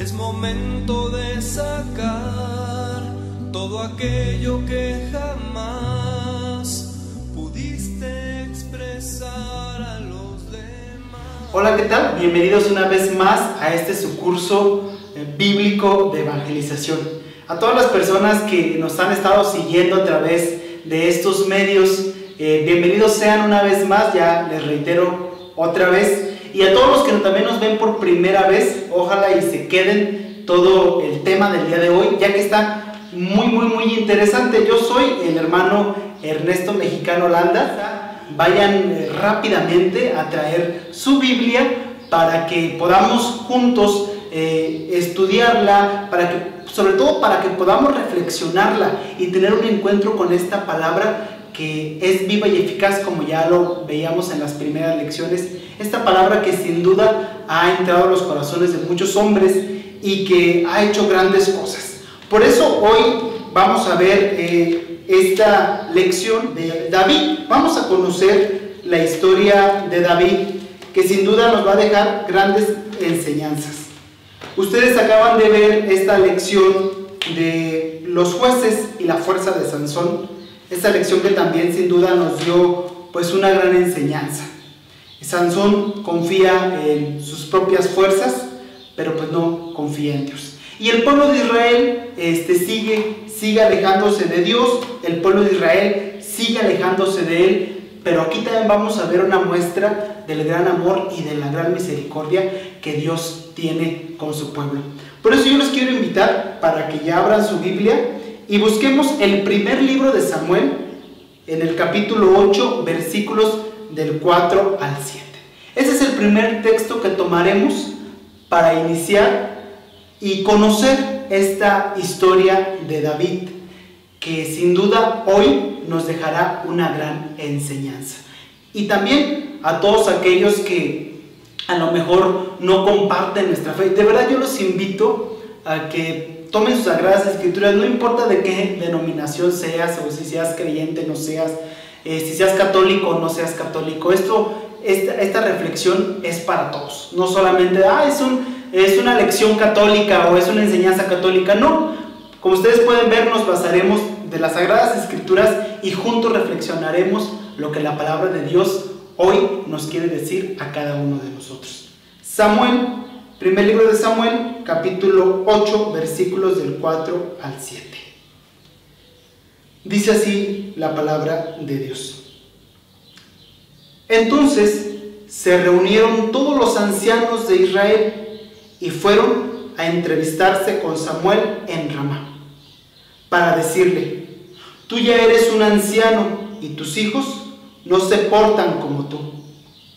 Es momento de sacar todo aquello que jamás pudiste expresar a los demás. Hola, ¿qué tal? Bienvenidos una vez más a este su curso bíblico de evangelización. A todas las personas que nos han estado siguiendo a través de estos medios, bienvenidos sean una vez más, ya les reitero otra vez. Y a todos los que también nos ven por primera vez, ojalá y se queden todo el tema del día de hoy, ya que está muy interesante. Yo soy el hermano Ernesto Mexicano Landa. Vayan rápidamente a traer su Biblia para que podamos juntos estudiarla, sobre todo para que podamos reflexionarla y tener un encuentro con esta palabra que es viva y eficaz, como ya lo veíamos en las primeras lecciones. Esta palabra que sin duda ha entrado a los corazones de muchos hombres y que ha hecho grandes cosas. Por eso hoy vamos a ver esta lección de David. Vamos a conocer la historia de David, que sin duda nos va a dejar grandes enseñanzas. Ustedes acaban de ver esta lección de los jueces y la fuerza de Sansón. Esta lección que también sin duda nos dio pues una gran enseñanza. Sansón confía en sus propias fuerzas, pero pues no confía en Dios. Y el pueblo de Israel sigue alejándose de Dios, el pueblo de Israel sigue alejándose de Él, pero aquí también vamos a ver una muestra del gran amor y de la gran misericordia que Dios tiene con su pueblo. Por eso yo les quiero invitar para que ya abran su Biblia y busquemos el primer libro de Samuel en el capítulo 8, versículos del 4 al 7. Ese es el primer texto que tomaremos para iniciar y conocer esta historia de David, que sin duda hoy nos dejará una gran enseñanza. Y también a todos aquellos que a lo mejor no comparten nuestra fe, de verdad yo los invito a que tomen sus sagradas escrituras, no importa de qué denominación seas, o si seas creyente, no seas, si seas católico o no seas católico. Esta reflexión es para todos, no solamente es una lección católica o es una enseñanza católica, no. Como ustedes pueden ver, nos basaremos de las sagradas escrituras y juntos reflexionaremos lo que la palabra de Dios hoy nos quiere decir a cada uno de nosotros. Samuel, primer libro de Samuel, capítulo 8, versículos del 4 al 7. Dice así la palabra de Dios. Entonces se reunieron todos los ancianos de Israel y fueron a entrevistarse con Samuel en Ramá, para decirle: tú ya eres un anciano y tus hijos no se portan como tú.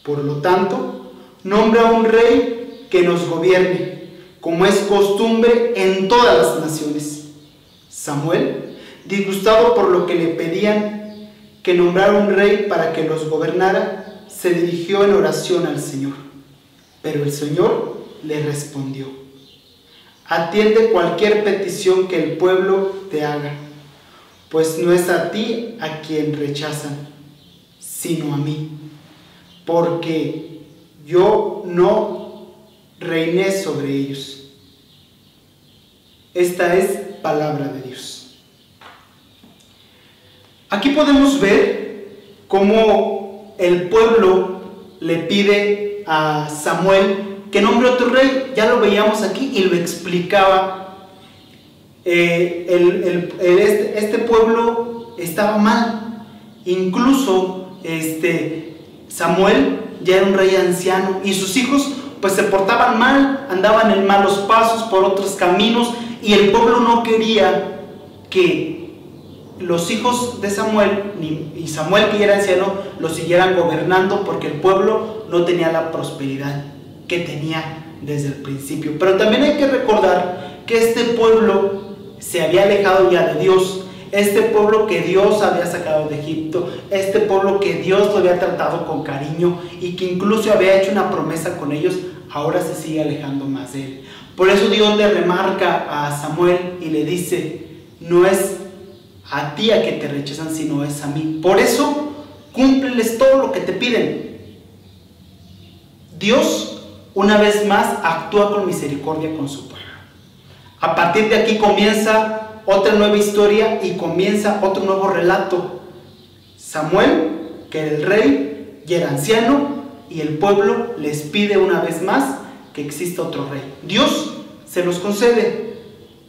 Por lo tanto, nombra un rey que nos gobierne, como es costumbre en todas las naciones. Samuel, disgustado por lo que le pedían que nombrara un rey para que los gobernara, se dirigió en oración al Señor. Pero el Señor le respondió: atiende cualquier petición que el pueblo te haga, pues no es a ti a quien rechazan, sino a mí, porque yo no reiné sobre ellos. Esta es palabra de Dios. Aquí podemos ver cómo el pueblo le pide a Samuel que nombre otro rey. Ya lo veíamos aquí y lo explicaba. Este pueblo estaba mal. Incluso Samuel ya era un rey anciano y sus hijos pues se portaban mal, andaban en malos pasos por otros caminos, y el pueblo no quería que los hijos de Samuel y Samuel, que ya era anciano, lo siguieran gobernando, porque el pueblo no tenía la prosperidad que tenía desde el principio. Pero también hay que recordar que este pueblo se había alejado ya de Dios, este pueblo que Dios había sacado de Egipto, este pueblo que Dios lo había tratado con cariño y que incluso había hecho una promesa con ellos, ahora se sigue alejando más de él. Por eso Dios le remarca a Samuel y le dice: no es a ti a que te rechazan, sino es a mí. Por eso cúmpleles todo lo que te piden. Dios una vez más actúa con misericordia con su pueblo. A partir de aquí comienza otra nueva historia y comienza otro nuevo relato. Samuel, que era el rey y era anciano, y el pueblo les pide una vez más que exista otro rey. Dios se los concede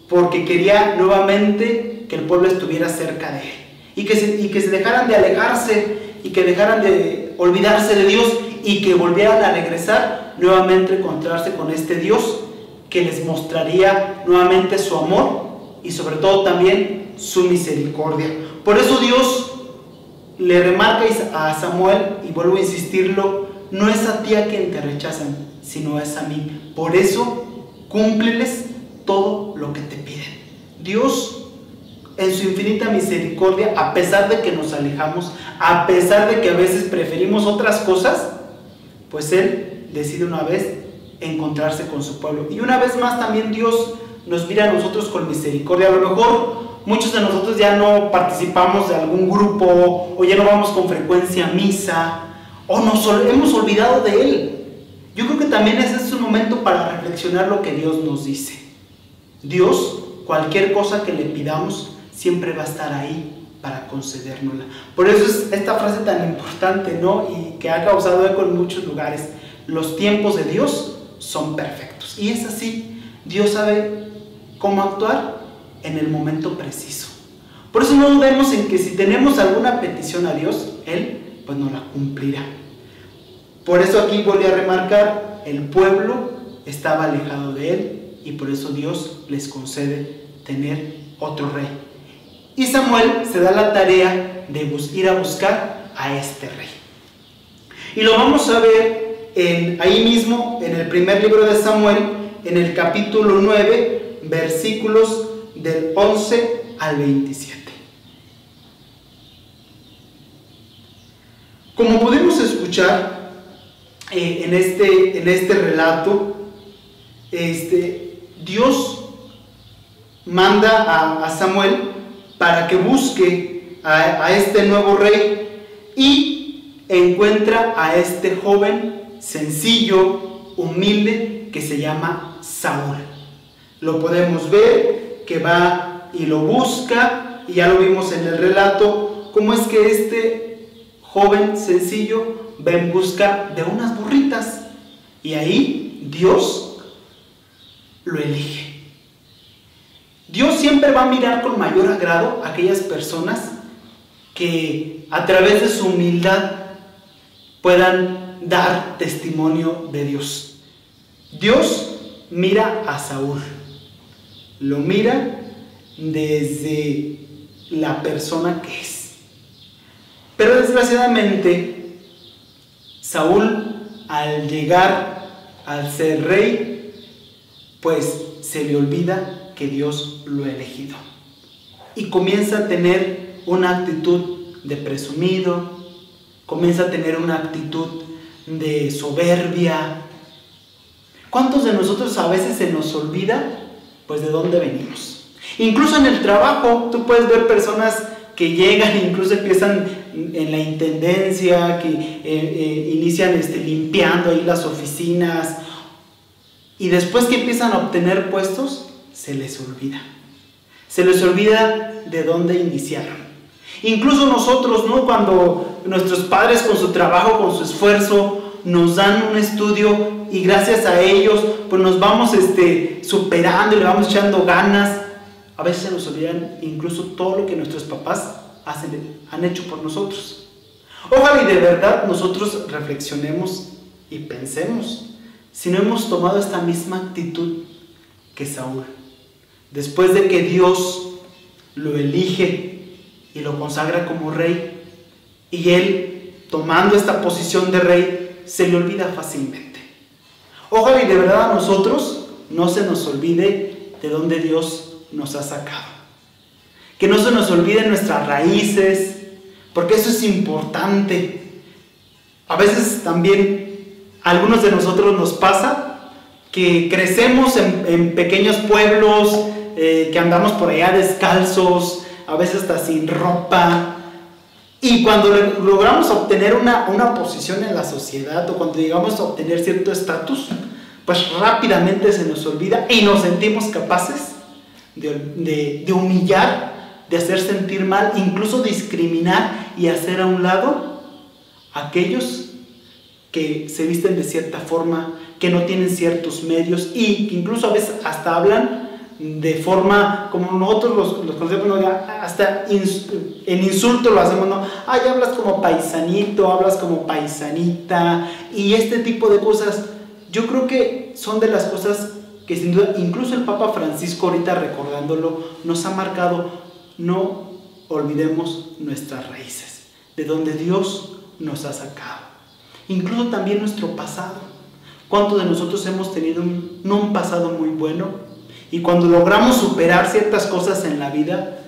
porque quería nuevamente que el pueblo estuviera cerca de él y que se dejaran de alejarse y que dejaran de olvidarse de Dios y que volvieran a regresar nuevamente a encontrarse con este Dios que les mostraría nuevamente su amor y sobre todo también su misericordia. Por eso Dios le remarca a Samuel, y vuelvo a insistirlo, no es a ti a quien te rechazan, sino es a mí. Por eso cúmpleles todo lo que te piden. Dios, en su infinita misericordia, a pesar de que nos alejamos, a pesar de que a veces preferimos otras cosas, pues Él decide una vez encontrarse con su pueblo. Y una vez más también Dios nos mira a nosotros con misericordia. A lo mejor muchos de nosotros ya no participamos de algún grupo, o ya no vamos con frecuencia a misa, o nos hemos olvidado de Él. Yo creo que también ese es un momento para reflexionar lo que Dios nos dice. Dios, cualquier cosa que le pidamos, siempre va a estar ahí para concedérnosla. Por eso es esta frase tan importante, ¿no? Y que ha causado eco en muchos lugares. Los tiempos de Dios son perfectos. Y es así. Dios sabe cómo actuar en el momento preciso. Por eso no dudemos en que si tenemos alguna petición a Dios, Él pues nos la cumplirá. Por eso aquí voy a remarcar, el pueblo estaba alejado de Él y por eso Dios les concede tener otro rey. Y Samuel se da la tarea de ir a buscar a este rey. Y lo vamos a ver ahí mismo en el primer libro de Samuel, en el capítulo 9, versículos del 11 al 27. Como podemos escuchar en este relato, Dios manda a Samuel para que busque a este nuevo rey y encuentra a este joven sencillo, humilde, que se llama Saúl. Lo podemos ver que va y lo busca, y ya lo vimos en el relato, cómo es que este joven sencillo va en busca de unas burritas, y ahí Dios lo elige. Dios siempre va a mirar con mayor agrado a aquellas personas que a través de su humildad puedan dar testimonio de Dios. Dios mira a Saúl, lo mira desde la persona que es. Pero desgraciadamente, Saúl, al llegar al ser rey, pues se le olvida que Dios lo ha elegido. Y comienza a tener una actitud de presumido, comienza a tener una actitud de soberbia. ¿Cuántos de nosotros a veces se nos olvida, pues, de dónde venimos? Incluso en el trabajo, tú puedes ver personas que llegan e incluso empiezan en la intendencia, que inician limpiando ahí las oficinas, y después que empiezan a obtener puestos, se les olvida de dónde iniciaron. Incluso nosotros, ¿no? Cuando nuestros padres con su trabajo, con su esfuerzo, nos dan un estudio y gracias a ellos pues nos vamos superando y le vamos echando ganas, a veces se nos olvidan incluso todo lo que nuestros papás han hecho por nosotros. Ojalá y de verdad nosotros reflexionemos y pensemos si no hemos tomado esta misma actitud que Saúl. Después de que Dios lo elige y lo consagra como rey, y él, tomando esta posición de rey, se le olvida fácilmente. Ojalá y de verdad a nosotros no se nos olvide de dónde Dios nos ha sacado. Que no se nos olviden nuestras raíces, porque eso es importante. A veces también a algunos de nosotros nos pasa que crecemos en pequeños pueblos, que andamos por allá descalzos, a veces hasta sin ropa, y cuando logramos obtener una posición en la sociedad, o cuando llegamos a obtener cierto estatus, pues rápidamente se nos olvida y nos sentimos capaces de humillar, de hacer sentir mal, incluso discriminar y hacer a un lado a aquellos que se visten de cierta forma, que no tienen ciertos medios y que incluso a veces hasta hablan de forma como nosotros los conocemos, ¿no? Hasta en insulto lo hacemos, ¿no? Ay, hablas como paisanito, hablas como paisanita, y este tipo de cosas. Yo creo que son de las cosas que sin duda, incluso el Papa Francisco ahorita recordándolo, nos ha marcado. No olvidemos nuestras raíces, de donde Dios nos ha sacado, incluso también nuestro pasado. ¿Cuántos de nosotros hemos tenido no un pasado muy bueno? Y cuando logramos superar ciertas cosas en la vida,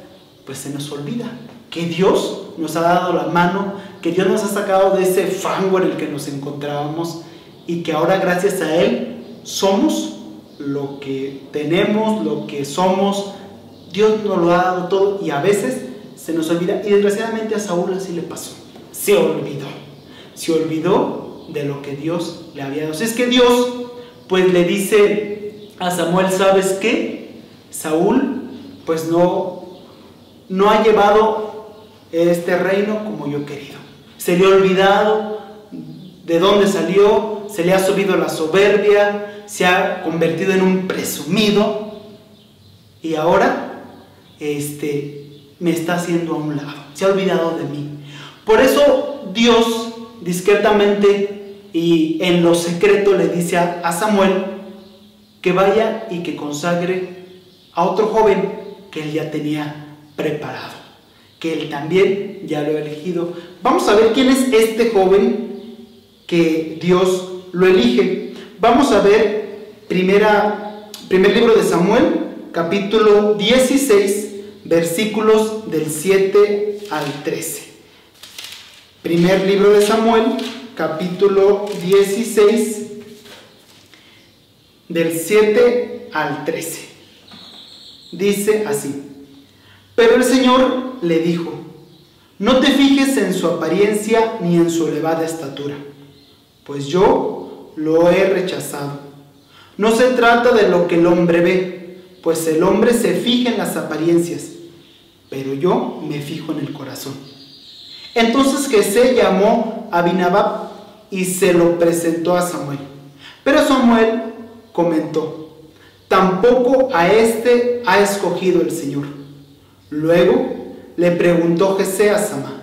pues se nos olvida que Dios nos ha dado la mano, que Dios nos ha sacado de ese fango en el que nos encontrábamos y que ahora gracias a Él somos lo que tenemos, lo que somos. Dios nos lo ha dado todo y a veces se nos olvida, y desgraciadamente a Saúl así le pasó. Se olvidó de lo que Dios le había dado. Si es que Dios pues le dice a Samuel, ¿sabes qué? Saúl pues no ha llevado este reino como yo he querido. Se le ha olvidado de dónde salió, se le ha subido la soberbia, se ha convertido en un presumido y ahora me está haciendo a un lado, se ha olvidado de mí. Por eso Dios discretamente y en lo secreto le dice a Samuel que vaya y que consagre a otro joven que él ya tenía preparado, que él también ya lo ha elegido. Vamos a ver quién es este joven que Dios lo elige. Vamos a ver primer libro de Samuel, capítulo 16, versículos del 7 al 13. Primer libro de Samuel, capítulo 16, del 7 al 13. Dice así: pero el Señor le dijo: no te fijes en su apariencia ni en su elevada estatura, pues yo lo he rechazado. No se trata de lo que el hombre ve, pues el hombre se fija en las apariencias, pero yo me fijo en el corazón. Entonces Jesé llamó a Abinadab y se lo presentó a Samuel. Pero Samuel comentó: tampoco a este ha escogido el Señor. Luego le preguntó Jesé a Samá,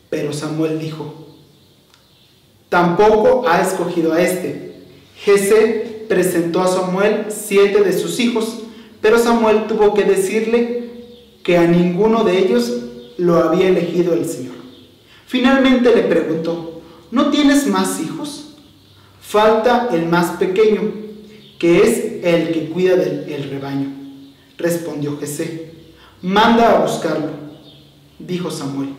pero Samuel dijo: tampoco ha escogido a este. Jesé presentó a Samuel 7 de sus hijos, pero Samuel tuvo que decirle que a ninguno de ellos lo había elegido el Señor. Finalmente le preguntó: ¿no tienes más hijos? Falta el más pequeño, que es el que cuida del rebaño. Respondió Jesé: manda a buscarlo. Dijo Samuel: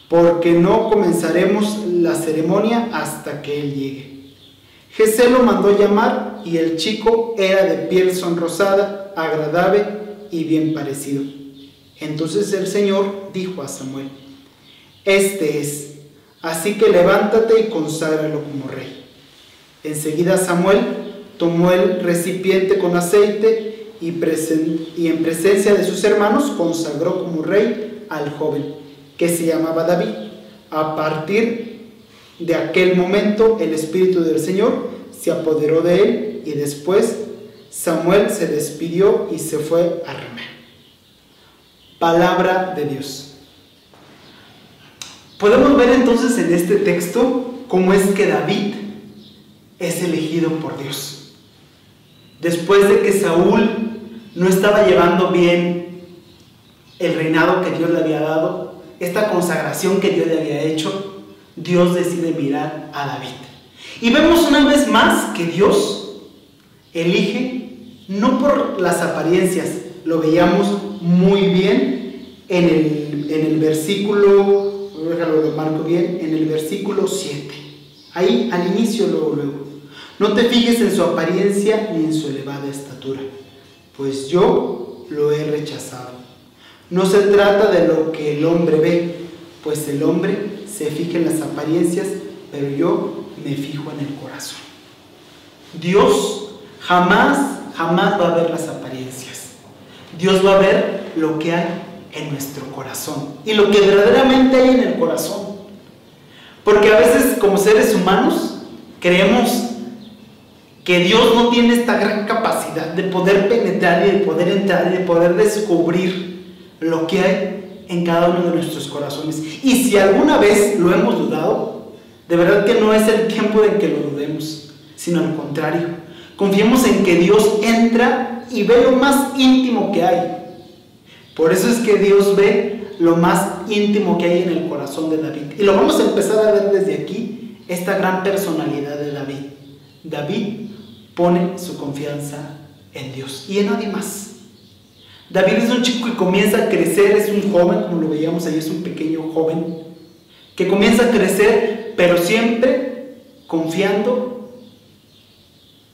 porque no comenzaremos la ceremonia hasta que él llegue. Jesé lo mandó llamar, y el chico era de piel sonrosada, agradable y bien parecido. Entonces el Señor dijo a Samuel: este es, así que levántate y conságralo como rey. Enseguida Samuel tomó el recipiente con aceite y en presencia de sus hermanos consagró como rey al joven, que se llamaba David. A partir de aquel momento el Espíritu del Señor se apoderó de él, y después Samuel se despidió y se fue a Ramá. Palabra de Dios. Podemos ver entonces en este texto cómo es que David es elegido por Dios. Después de que Saúl no estaba llevando bien el reinado que Dios le había dado, esta consagración que Dios le había hecho, Dios decide mirar a David. Y vemos una vez más que Dios elige no por las apariencias. Lo veíamos muy bien en el versículo, déjalo lo marco bien, en el versículo 7. Ahí al inicio, luego. No te fijes en su apariencia ni en su elevada estatura, pues yo lo he rechazado. No se trata de lo que el hombre ve, pues el hombre se fija en las apariencias, pero yo me fijo en el corazón. Dios jamás va a ver las apariencias. Dios va a ver lo que hay en nuestro corazón y lo que verdaderamente hay en el corazón. Porque a veces como seres humanos creemos que Dios no tiene esta gran capacidad de poder penetrar y de poder entrar y de poder descubrir lo que hay en cada uno de nuestros corazones. Y si alguna vez lo hemos dudado, de verdad que no es el tiempo de que lo dudemos, sino al contrario. Confiemos en que Dios entra y ve lo más íntimo que hay. Por eso es que Dios ve lo más íntimo que hay en el corazón de David. Y lo vamos a empezar a ver desde aquí, esta gran personalidad de David. David pone su confianza en Dios y en nadie más. David es un chico que comienza a crecer, es un joven, como lo veíamos ahí, es un pequeño joven, que comienza a crecer, pero siempre confiando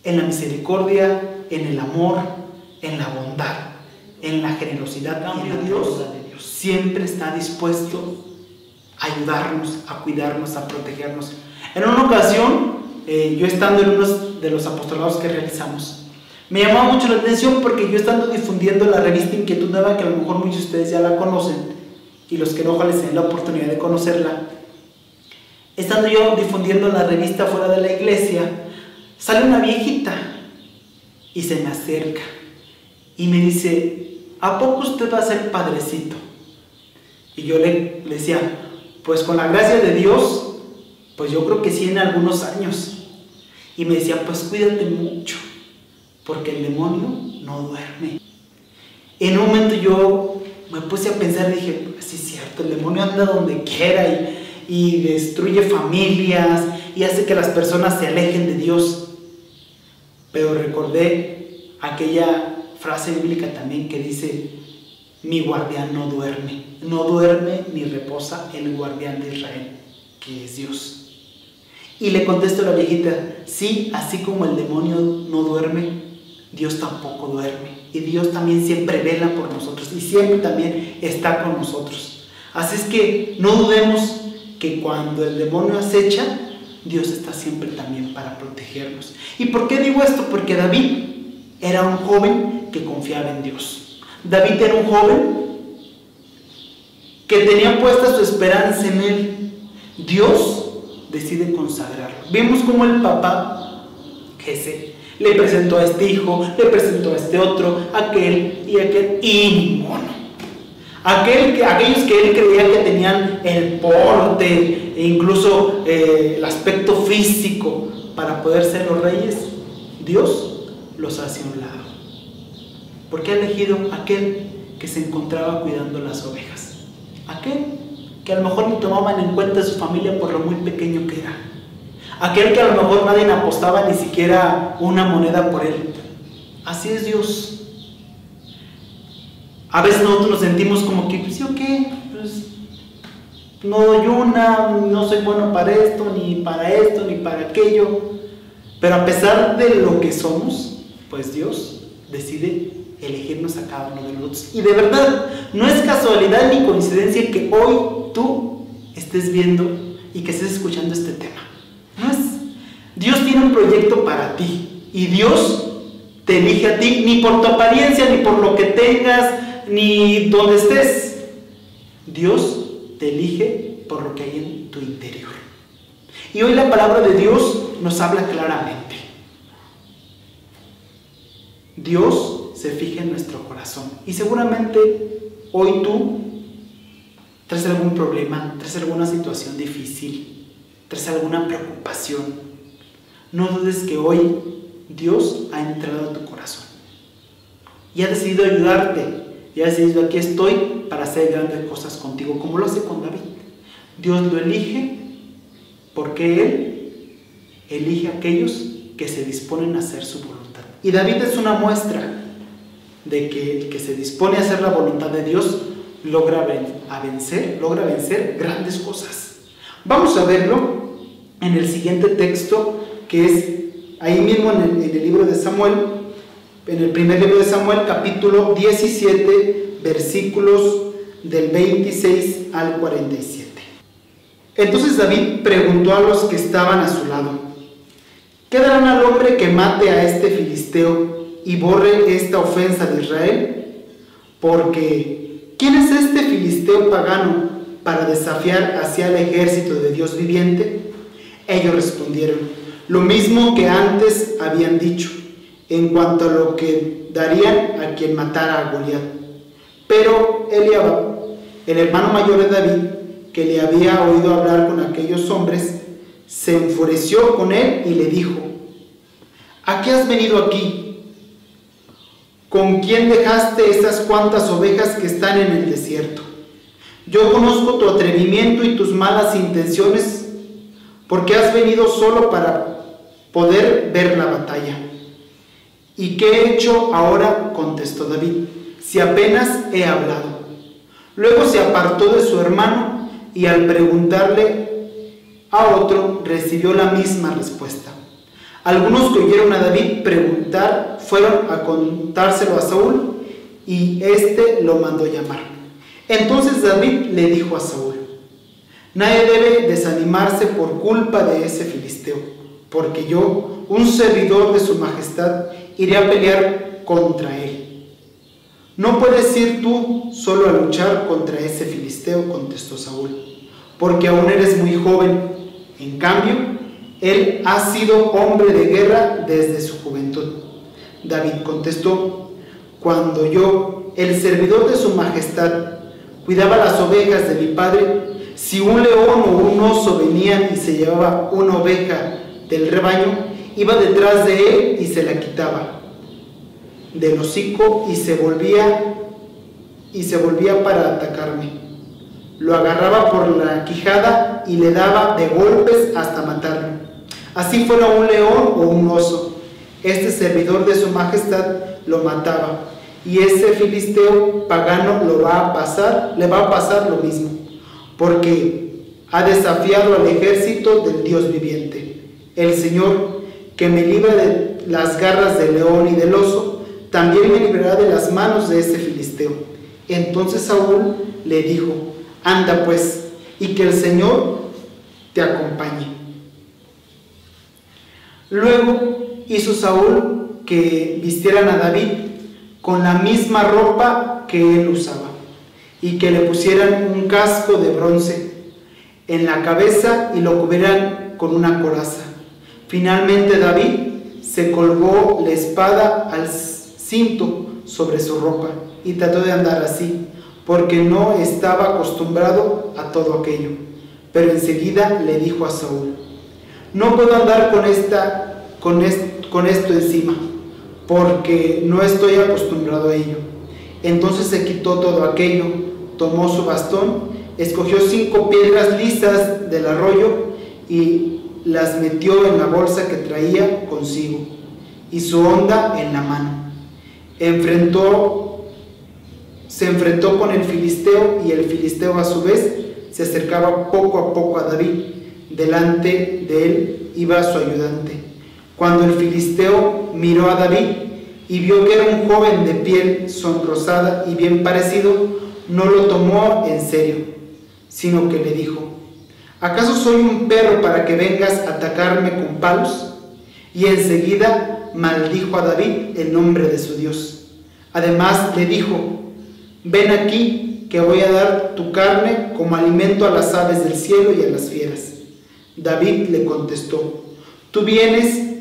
en la misericordia, en el amor, en la bondad, en la generosidad y en la bondad de Dios. Siempre está dispuesto a ayudarnos, a cuidarnos, a protegernos. En una ocasión, yo estando en uno de los apostolados que realizamos, me llamaba mucho la atención porque yo estando difundiendo la revista Inquietud Nueva, que a lo mejor muchos de ustedes ya la conocen, y los que no, ojalá les den la oportunidad de conocerla, estando yo difundiendo la revista fuera de la iglesia, sale una viejita y se me acerca y me dice: ¿a poco usted va a ser padrecito? Y yo le decía: pues con la gracia de Dios, pues yo creo que sí, en algunos años. Y me decía: pues cuídate mucho, porque el demonio no duerme. En un momento yo me puse a pensar y dije: pues sí es cierto, el demonio anda donde quiera y destruye familias y hace que las personas se alejen de Dios. Pero recordé aquella frase bíblica también que dice: mi guardián no duerme ni reposa el guardián de Israel, que es Dios. Y le contesto a la viejita: sí, así como el demonio no duerme, Dios tampoco duerme. Y Dios también siempre vela por nosotros y siempre también está con nosotros. Así es que no dudemos que cuando el demonio acecha, Dios está siempre también para protegernos. ¿Y por qué digo esto? Porque David era un joven que confiaba en Dios. David era un joven que tenía puesta su esperanza en él. Dios decide consagrarlo. Vemos como el papá Jesse le presentó a este hijo, le presentó a este otro, aquel, y ninguno. Aquellos que él creía que tenían el porte e incluso el aspecto físico para poder ser los reyes, Dios los hace a un lado. Porque ha elegido aquel que se encontraba cuidando las ovejas, aquel que a lo mejor ni tomaban en cuenta su familia por lo muy pequeño que era, aquel que a lo mejor nadie apostaba ni siquiera una moneda por él. Así es Dios. A veces nosotros nos sentimos como que, pues, ¿sí o qué? Pues, no doy una, no soy bueno para esto, ni para aquello. Pero a pesar de lo que somos, pues Dios decide elegirnos a cada uno de nosotros. Y de verdad, no es casualidad ni coincidencia que hoy tú estés viendo y que estés escuchando este tema. No es. Dios tiene un proyecto para ti y Dios te elige a ti, ni por tu apariencia, ni por lo que tengas, ni donde estés. Dios te elige por lo que hay en tu interior. Y hoy la palabra de Dios nos habla claramente. Dios se fija en nuestro corazón. Y seguramente hoy tú traes algún problema, traes alguna situación difícil, traes alguna preocupación. No dudes que hoy Dios ha entrado a tu corazón y ha decidido ayudarte. Y ha decidido: aquí estoy para hacer grandes cosas contigo, como lo hace con David. Dios lo elige porque Él elige a aquellos que se disponen a hacer su voluntad. Y David es una muestra de que el que se dispone a hacer la voluntad de Dios logra vencer grandes cosas. Vamos a verlo en el siguiente texto, que es ahí mismo en el libro de Samuel, en el primer libro de Samuel, capítulo 17, versículos del 26 al 47. Entonces David preguntó a los que estaban a su lado: ¿qué darán al hombre que mate a este filisteo y borre esta ofensa de Israel? porque ¿quién es este filisteo pagano para desafiar hacia el ejército de Dios viviente? Ellos respondieron, lo mismo que antes habían dicho, en cuanto a lo que darían a quien matara a Goliat. Pero Eliab, el hermano mayor de David, que le había oído hablar con aquellos hombres, se enfureció con él y le dijo, ¿a qué has venido aquí? ¿Con quién dejaste esas cuantas ovejas que están en el desierto? Yo conozco tu atrevimiento y tus malas intenciones, porque has venido solo para poder ver la batalla. ¿Y qué he hecho ahora?, contestó David, si apenas he hablado. Luego se apartó de su hermano y al preguntarle a otro recibió la misma respuesta. Algunos que oyeron a David preguntar fueron a contárselo a Saúl y éste lo mandó llamar. Entonces David le dijo a Saúl, nadie debe desanimarse por culpa de ese filisteo, porque yo, un servidor de su majestad, iré a pelear contra él. No puedes ir tú solo a luchar contra ese filisteo, contestó Saúl, porque aún eres muy joven. En cambio, él ha sido hombre de guerra desde su juventud. David contestó, cuando yo, el servidor de su majestad, cuidaba las ovejas de mi padre, si un león o un oso venían y se llevaba una oveja del rebaño, iba detrás de él y se la quitaba del hocico y se volvía para atacarme. Lo agarraba por la quijada y le daba de golpes hasta matarlo. Así fuera un león o un oso, este servidor de su majestad lo mataba, y ese filisteo pagano le va a pasar lo mismo, porque ha desafiado al ejército del Dios viviente. El Señor, que me libra de las garras del león y del oso, también me librará de las manos de ese filisteo. Entonces Saúl le dijo, anda pues, y que el Señor te acompañe. Luego hizo Saúl que vistieran a David con la misma ropa que él usaba, y que le pusieran un casco de bronce en la cabeza y lo cubrieran con una coraza. Finalmente David se colgó la espada al cinto sobre su ropa y trató de andar así, porque no estaba acostumbrado a todo aquello. Pero enseguida le dijo a Saúl, no puedo andar con esto encima, porque no estoy acostumbrado a ello. Entonces se quitó todo aquello, tomó su bastón, escogió 5 piedras lisas del arroyo y las metió en la bolsa que traía consigo, y su honda en la mano. Se enfrentó con el filisteo, y el filisteo a su vez se acercaba poco a poco a David. Delante de él iba su ayudante. Cuando el filisteo miró a David y vio que era un joven de piel sonrosada y bien parecido, no lo tomó en serio, sino que le dijo, ¿acaso soy un perro para que vengas a atacarme con palos? Y enseguida maldijo a David en nombre de su Dios. Además le dijo, ven aquí, que voy a dar tu carne como alimento a las aves del cielo y a las fieras. David le contestó, tú vienes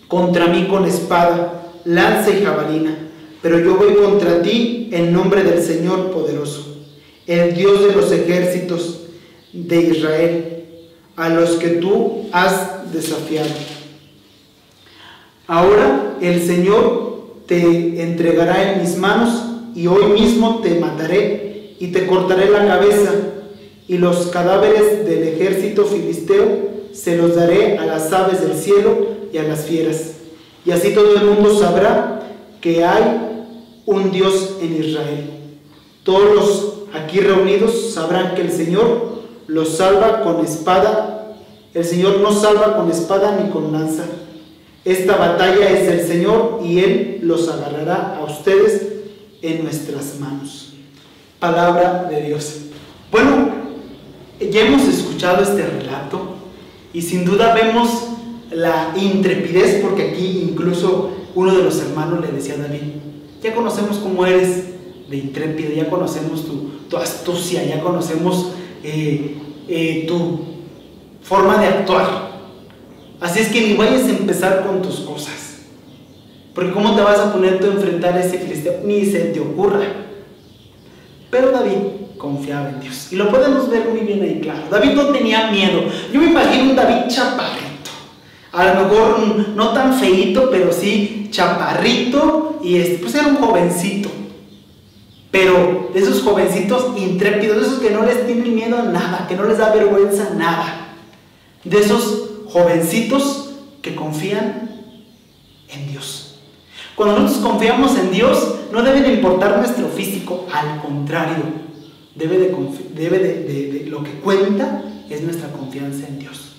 contra mí con espada, lanza y jabalina, pero yo voy contra ti en nombre del Señor poderoso, el Dios de los ejércitos de Israel, a los que tú has desafiado. Ahora el Señor te entregará en mis manos, y hoy mismo te mataré y te cortaré la cabeza, y los cadáveres del ejército filisteo se los daré a las aves del cielo y a las fieras. Y así todo el mundo sabrá que hay un Dios en Israel. Todos los aquí reunidos sabrán que el Señor los salva con espada. El Señor no salva con espada ni con lanza. Esta batalla es del Señor, y Él los agarrará a ustedes en nuestras manos. Palabra de Dios. Bueno, ya hemos escuchado este relato y sin duda vemos la intrepidez, porque aquí incluso uno de los hermanos le decía a David, ya conocemos cómo eres, intrépido, ya conocemos tu astucia, ya conocemos tu forma de actuar. Así es que ni vayas a empezar con tus cosas, porque ¿cómo te vas a poner tú a enfrentar a ese filisteo? Ni se te ocurra. Pero David confiaba en Dios, y lo podemos ver muy bien ahí, claro. David no tenía miedo. Yo me imagino un David chaparrito, a lo mejor no tan feíto, pero sí chaparrito, y pues era un jovencito, pero de esos jovencitos intrépidos, de esos que no les tienen miedo a nada, que no les da vergüenza nada, de esos jovencitos que confían en Dios. Cuando nosotros confiamos en Dios, no debe de importar nuestro físico, al contrario, lo que cuenta es nuestra confianza en Dios.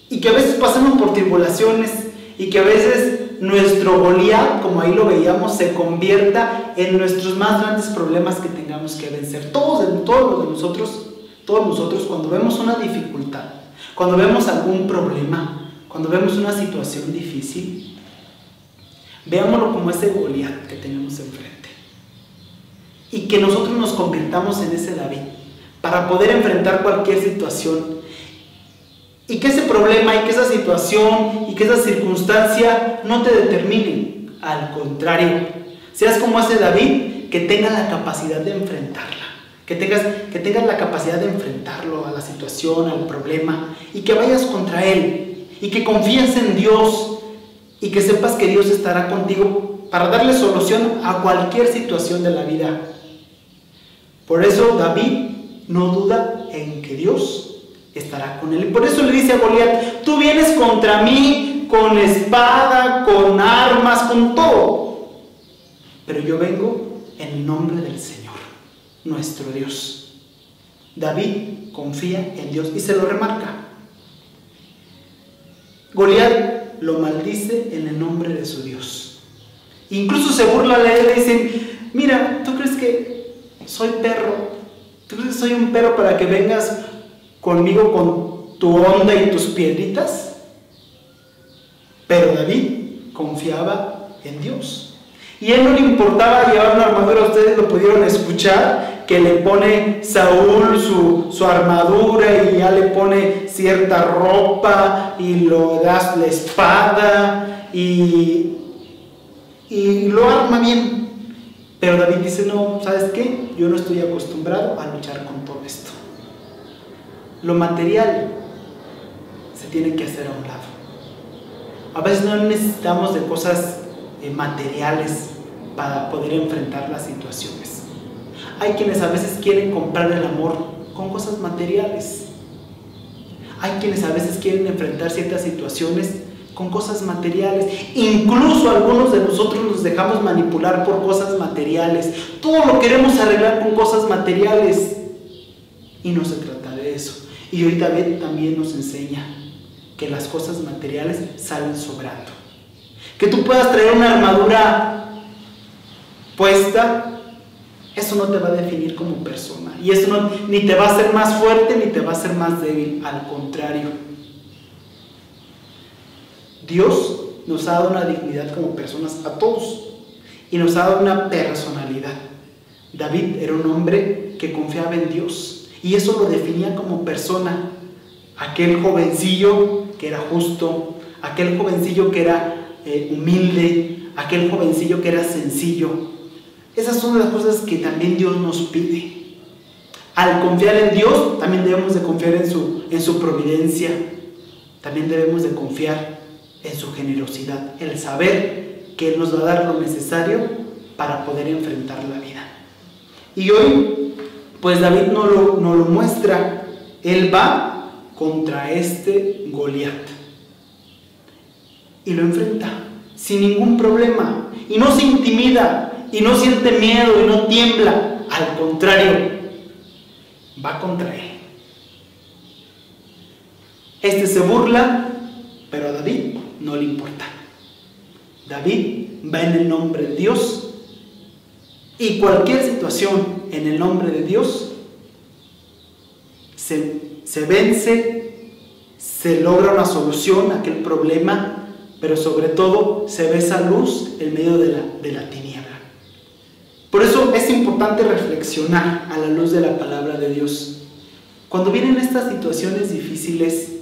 Y que a veces pasamos por tribulaciones, y que a veces nuestro Goliat, como ahí lo veíamos, se convierta en nuestros más grandes problemas que tengamos que vencer. Todos nosotros cuando vemos una dificultad, cuando vemos algún problema, cuando vemos una situación difícil, veámoslo como ese Goliat que tenemos enfrente, y que nosotros nos convirtamos en ese David para poder enfrentar cualquier situación, y que ese problema, y que esa situación, y que esa circunstancia no te determinen. Al contrario, seas como ese David que tenga la capacidad de enfrentarla, que tengas la capacidad de enfrentarlo, a la situación, al problema, y que vayas contra él, y que confíes en Dios, y que sepas que Dios estará contigo para darle solución a cualquier situación de la vida. Por eso David no duda en que Dios estará con él, y por eso le dice a Goliat: tú vienes contra mí con espada, con armas, con todo, pero yo vengo en el nombre del Señor, nuestro Dios. David confía en Dios y se lo remarca. Goliat lo maldice en el nombre de su Dios. Incluso se burla de él, le dicen: mira, ¿tú crees que soy perro? ¿Tú crees que soy un perro para que vengas conmigo con tu onda y tus piedritas? Pero David confiaba en Dios, y a él no le importaba llevar una armadura. Ustedes lo pudieron escuchar, que le pone Saúl su armadura, y ya le pone cierta ropa, y lo das la espada, y lo arma bien. Pero David dice: no, ¿sabes qué? Yo no estoy acostumbrado a luchar con todo esto. Lo material se tiene que hacer a un lado. A veces no necesitamos de cosas materiales para poder enfrentar las situaciones. Hay quienes a veces quieren comprar el amor con cosas materiales. Hay quienes a veces quieren enfrentar ciertas situaciones con cosas materiales. Incluso algunos de nosotros nos dejamos manipular por cosas materiales. Todo lo queremos arreglar con cosas materiales, y no se trata de eso. Y hoy David también nos enseña que las cosas materiales salen sobrando. Que tú puedas traer una armadura puesta, eso no te va a definir como persona, y eso ni te va a hacer más fuerte ni te va a hacer más débil. Al contrario, Dios nos ha dado una dignidad como personas a todos, y nos ha dado una personalidad. David era un hombre que confiaba en Dios, y eso lo definía como persona. Aquel jovencillo que era justo, aquel jovencillo que era humilde, aquel jovencillo que era sencillo. Esas son las cosas que también Dios nos pide. Al confiar en Dios, también debemos de confiar en su providencia. También debemos de confiar en su generosidad, el saber que Él nos va a dar lo necesario para poder enfrentar la vida. Y hoy, pues David no lo muestra. Él va contra este Goliat y lo enfrenta sin ningún problema, y no se intimida, y no siente miedo, y no tiembla. Al contrario, va contra él. Este se burla, pero a David no le importa. David va en el nombre de Dios, y cualquier situación en el nombre de Dios se vence, se logra una solución a aquel problema, pero sobre todo se ve esa luz en medio de la tiniebla. Por eso es importante reflexionar a la luz de la palabra de Dios. Cuando vienen estas situaciones difíciles,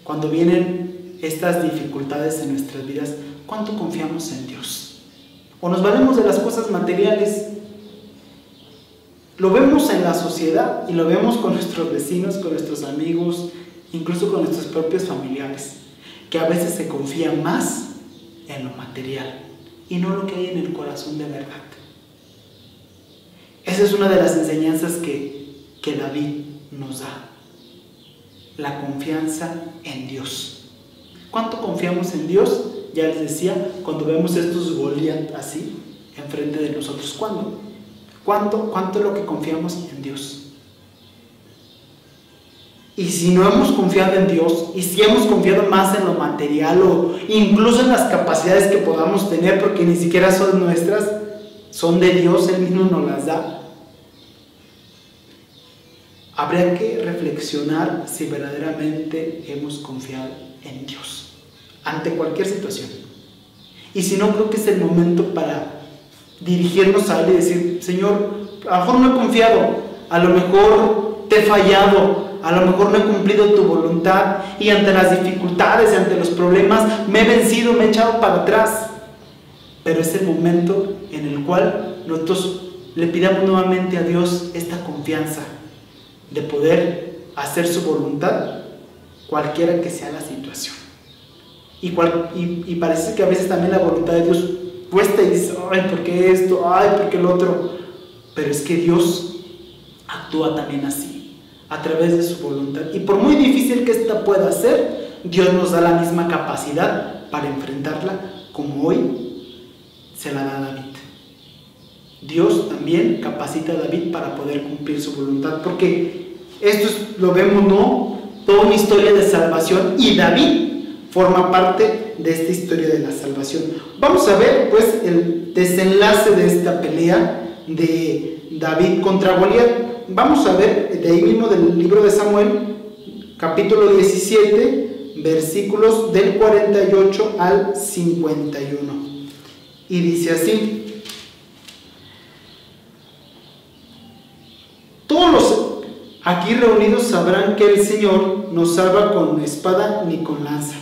cuando vienen estas dificultades en nuestras vidas, ¿cuánto confiamos en Dios? ¿O nos valemos de las cosas materiales? Lo vemos en la sociedad y lo vemos con nuestros vecinos, con nuestros amigos, incluso con nuestros propios familiares, que a veces se confía más en lo material y no lo que hay en el corazón de verdad. Esa es una de las enseñanzas que David nos da, la confianza en Dios. ¿Cuánto confiamos en Dios? Ya les decía, cuando vemos estos Goliat así enfrente de nosotros, ¿cuándo? ¿Cuánto es lo que confiamos en Dios? Y si no hemos confiado en Dios, y si hemos confiado más en lo material o incluso en las capacidades que podamos tener, porque ni siquiera son nuestras, son de Dios, Él mismo nos las da, habría que reflexionar si verdaderamente hemos confiado en Dios ante cualquier situación. Y si no, creo que es el momento para dirigirnos a Él y decir: Señor, a lo mejor no he confiado, a lo mejor te he fallado, a lo mejor no he cumplido tu voluntad, y ante las dificultades, ante los problemas, me he vencido, me he echado para atrás. Pero es el momento en el cual nosotros le pidamos nuevamente a Dios esta confianza de poder hacer su voluntad, cualquiera que sea la situación. Y parece que a veces también la voluntad de Dios cuesta y dice: ay, ¿por qué esto? Ay, ¿por qué lo otro? Pero es que Dios actúa también así, a través de su voluntad. Y por muy difícil que ésta pueda ser, Dios nos da la misma capacidad para enfrentarla, como hoy se la da a David. Dios también capacita a David para poder cumplir su voluntad, porque esto lo vemos, ¿no? Toda una historia de salvación, y David forma parte de esta historia de la salvación. Vamos a ver pues el desenlace de esta pelea de David contra Goliat. Vamos a ver de ahí mismo del libro de Samuel, capítulo 17, versículos del 48 al 51. Y dice así: todos los aquí reunidos sabrán que el Señor no salva con espada ni con lanza.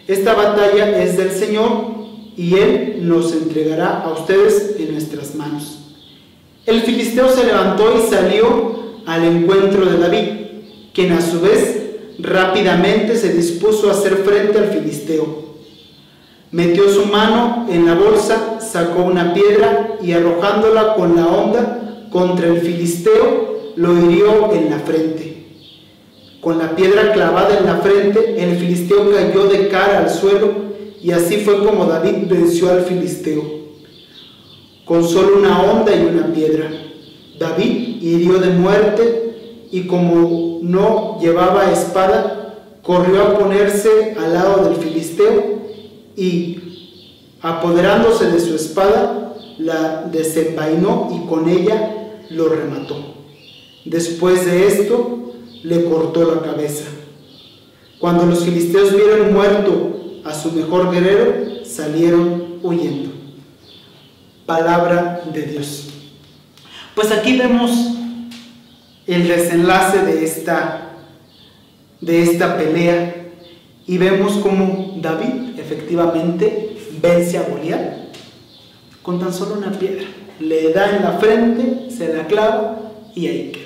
Esta batalla es del Señor, y Él nos entregará a ustedes en nuestras manos. El filisteo se levantó y salió al encuentro de David, quien a su vez rápidamente se dispuso a hacer frente al filisteo. Metió su mano en la bolsa, sacó una piedra y, arrojándola con la honda contra el filisteo, lo hirió en la frente. Con la piedra clavada en la frente, el filisteo cayó de cara al suelo, y así fue como David venció al filisteo, con solo una honda y una piedra. David hirió de muerte, y como no llevaba espada, corrió a ponerse al lado del filisteo, y apoderándose de su espada, la desenvainó y con ella lo remató. Después de esto, le cortó la cabeza. Cuando los filisteos vieron muerto a su mejor guerrero, salieron huyendo. Palabra de Dios. Pues aquí vemos el desenlace de esta pelea, y vemos cómo David efectivamente vence a Goliat con tan solo una piedra. Le da en la frente, se la clava y ahí queda.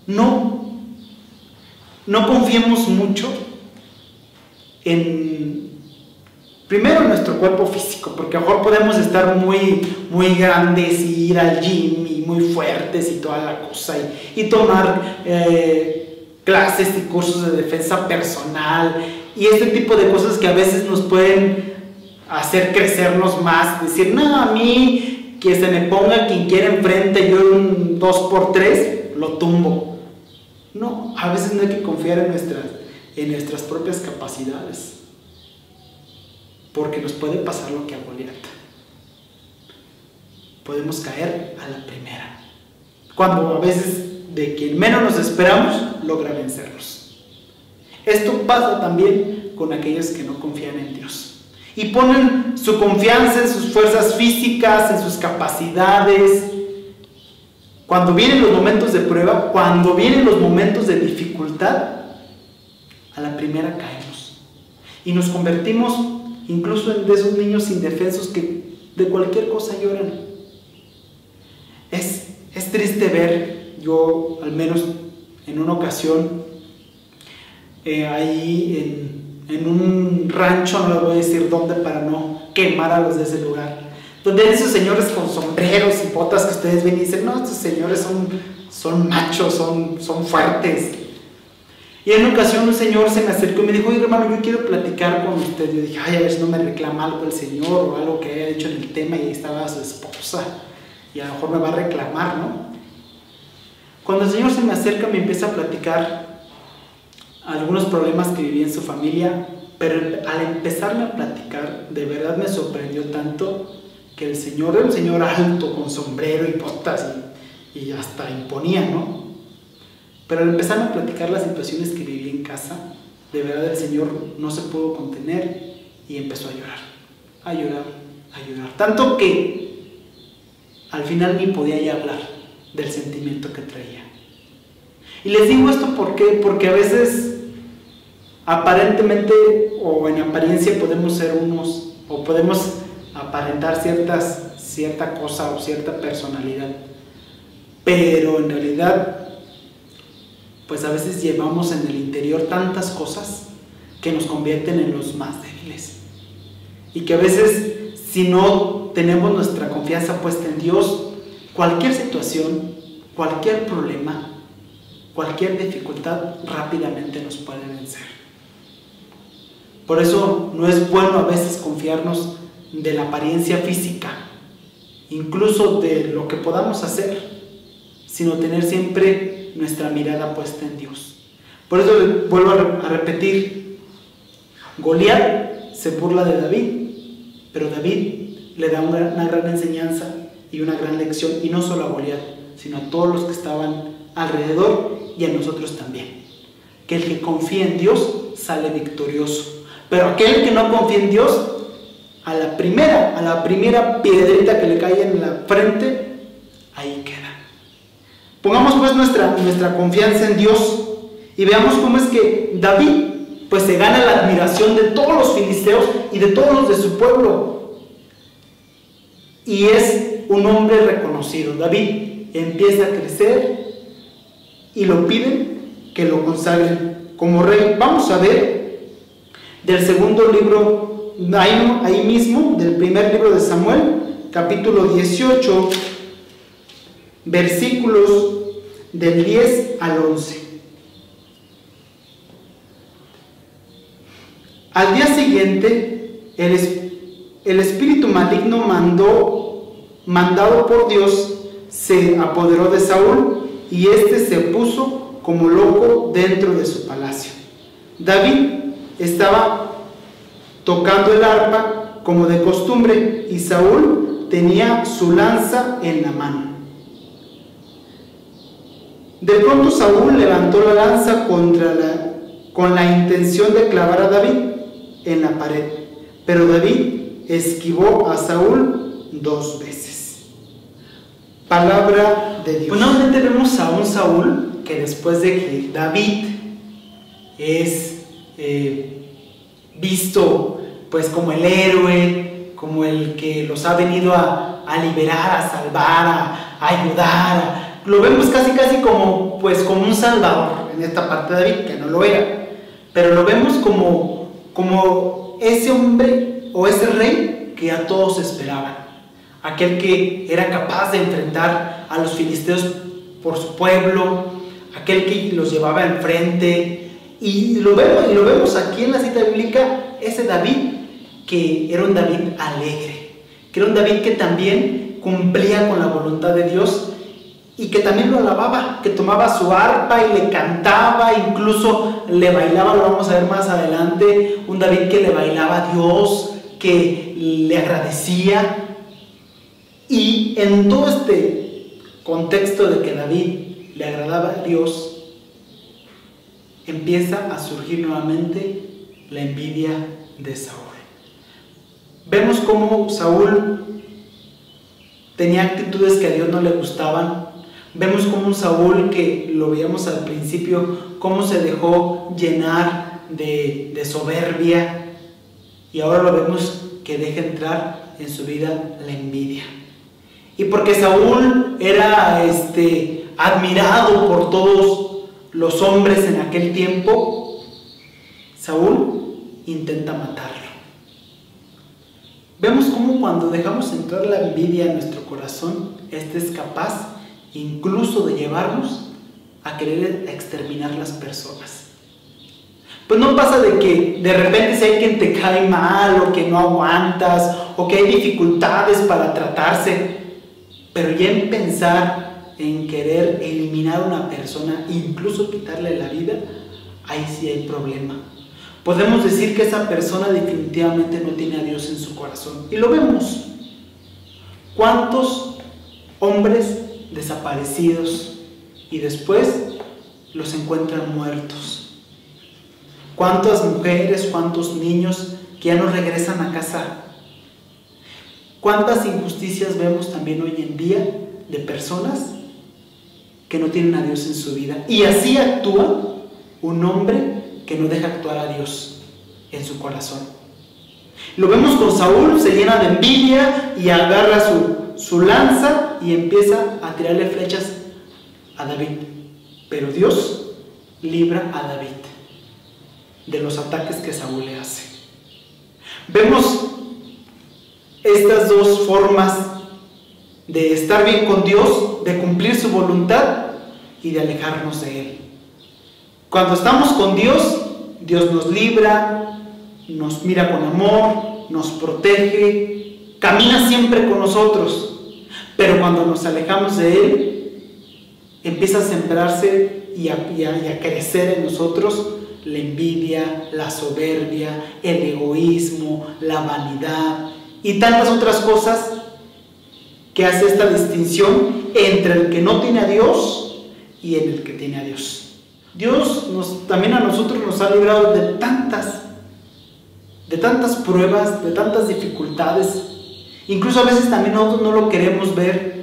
No confiemos mucho primero en nuestro cuerpo físico, porque a lo mejor podemos estar muy grandes y ir al gym y muy fuertes y toda la cosa, y tomar clases y cursos de defensa personal y este tipo de cosas que a veces nos pueden hacer crecernos más, decir: no, a mí que se me ponga quien quiera enfrente, yo un 2x3 lo tumbo. No, a veces no hay que confiar en nuestras propias capacidades, porque nos puede pasar lo que a Goliat. Podemos caer a la primera, cuando a veces de quien menos nos esperamos logra vencernos. Esto pasa también con aquellos que no confían en Dios. y ponen su confianza en sus fuerzas físicas, en sus capacidades. Cuando vienen los momentos de prueba, cuando vienen los momentos de dificultad, a la primera caemos y nos convertimos incluso en de esos niños indefensos que de cualquier cosa lloran. Es triste ver, yo al menos en una ocasión, ahí en un rancho, no les voy a decir dónde para no quemar a los de ese lugar, donde hay esos señores con sombreros y botas que ustedes ven y dicen, no, estos señores son machos, son fuertes. Y en una ocasión un señor se me acercó y me dijo, oye hermano, yo quiero platicar con usted. Yo dije, ay, a ver si no me reclama algo el señor o algo que haya hecho en el tema, y ahí estaba su esposa y a lo mejor me va a reclamar, ¿no? Cuando el señor se me acerca, me empieza a platicar algunos problemas que vivía en su familia, pero al empezarme a platicar, de verdad me sorprendió tanto que el señor era un señor alto, con sombrero y botas y hasta imponía, ¿no? Pero al empezar a platicar las situaciones que vivía en casa, de verdad el señor no se pudo contener y empezó a llorar, a llorar, a llorar. Tanto que al final ni podía ya hablar del sentimiento que traía. Y les digo esto ¿por qué? Porque a veces aparentemente o en apariencia podemos ser unos, o podemos aparentar cierta cosa o cierta personalidad, pero en realidad pues a veces llevamos en el interior tantas cosas que nos convierten en los más débiles, y que a veces si no tenemos nuestra confianza puesta en Dios, cualquier situación, cualquier problema, cualquier dificultad rápidamente nos puede vencer. Por eso no es bueno a veces confiarnos de la apariencia física, incluso de lo que podamos hacer, sino tener siempre nuestra mirada puesta en Dios. Por eso vuelvo a repetir, Goliat se burla de David, pero David le da una gran enseñanza y una gran lección, y no solo a Goliat, sino a todos los que estaban alrededor y a nosotros también, que el que confía en Dios sale victorioso, pero aquel que no confía en Dios, a la primera piedrita que le cae en la frente, ahí queda. Pongamos pues nuestra confianza en Dios y veamos cómo es que David pues se gana la admiración de todos los filisteos y de todos los de su pueblo, y es un hombre reconocido. David empieza a crecer y lo piden que lo consagren como rey. Vamos a ver del segundo libro, ahí mismo, del primer libro de Samuel, capítulo 18, versículos del 10 al 11. Al día siguiente, el espíritu maligno mandado por Dios se apoderó de Saúl, y éste se puso como loco dentro de su palacio. David estaba tocando el arpa como de costumbre, y Saúl tenía su lanza en la mano. De pronto Saúl levantó la lanza con la intención de clavar a David en la pared, pero David esquivó a Saúl 2 veces. Palabra de Dios. Pues nuevamente vemos a un Saúl que después de que David es visto pues como el héroe, como el que los ha venido a liberar, a salvar, a ayudar, lo vemos casi como un salvador en esta parte de David, que no lo era, pero lo vemos como ese hombre o ese rey que a todos esperaban, aquel que era capaz de enfrentar a los filisteos por su pueblo, aquel que los llevaba enfrente, y lo vemos aquí en la cita bíblica, ese David que era un David alegre, que era un David que también cumplía con la voluntad de Dios, y que también lo alababa, que tomaba su arpa y le cantaba, incluso le bailaba, lo vamos a ver más adelante, un David que le bailaba a Dios, que le agradecía. Y en todo este contexto de que David le agradaba a Dios, empieza a surgir nuevamente la envidia de Saúl. Vemos cómo Saúl tenía actitudes que a Dios no le gustaban. Vemos cómo un Saúl, que lo veíamos al principio, cómo se dejó llenar de soberbia, y ahora lo vemos que deja entrar en su vida la envidia. Y porque Saúl era admirado por todos los hombres en aquel tiempo, Saúl intenta matarlo. Vemos cómo cuando dejamos entrar la envidia en nuestro corazón, este es capaz incluso de llevarnos a querer exterminar las personas. Pues no pasa de que de repente si hay quien te cae mal, o que no aguantas, o que hay dificultades para tratarse, pero ya en pensar en querer eliminar a una persona, incluso quitarle la vida, ahí sí hay problema. Podemos decir que esa persona definitivamente no tiene a Dios en su corazón. Y lo vemos. ¿Cuántos hombres desaparecidos y después los encuentran muertos? ¿Cuántas mujeres, cuántos niños que ya no regresan a casa? ¿Cuántas injusticias vemos también hoy en día de personas que no tienen a Dios en su vida? Y así actúa un hombre que no deja actuar a Dios en su corazón. Lo vemos con Saúl, se llena de envidia y agarra su lanza y empieza a tirarle flechas a David. Pero Dios libra a David de los ataques que Saúl le hace. Vemos estas dos formas de estar bien con Dios, de cumplir su voluntad y de alejarnos de Él. Cuando estamos con Dios, Dios nos libra, nos mira con amor, nos protege, camina siempre con nosotros. Pero cuando nos alejamos de Él, empieza a sembrarse y a crecer en nosotros la envidia, la soberbia, el egoísmo, la vanidad y tantas otras cosas que hace esta distinción entre el que no tiene a Dios y en el que tiene a Dios. Dios también a nosotros nos ha librado de tantas pruebas, de tantas dificultades. Incluso a veces también nosotros no lo queremos ver,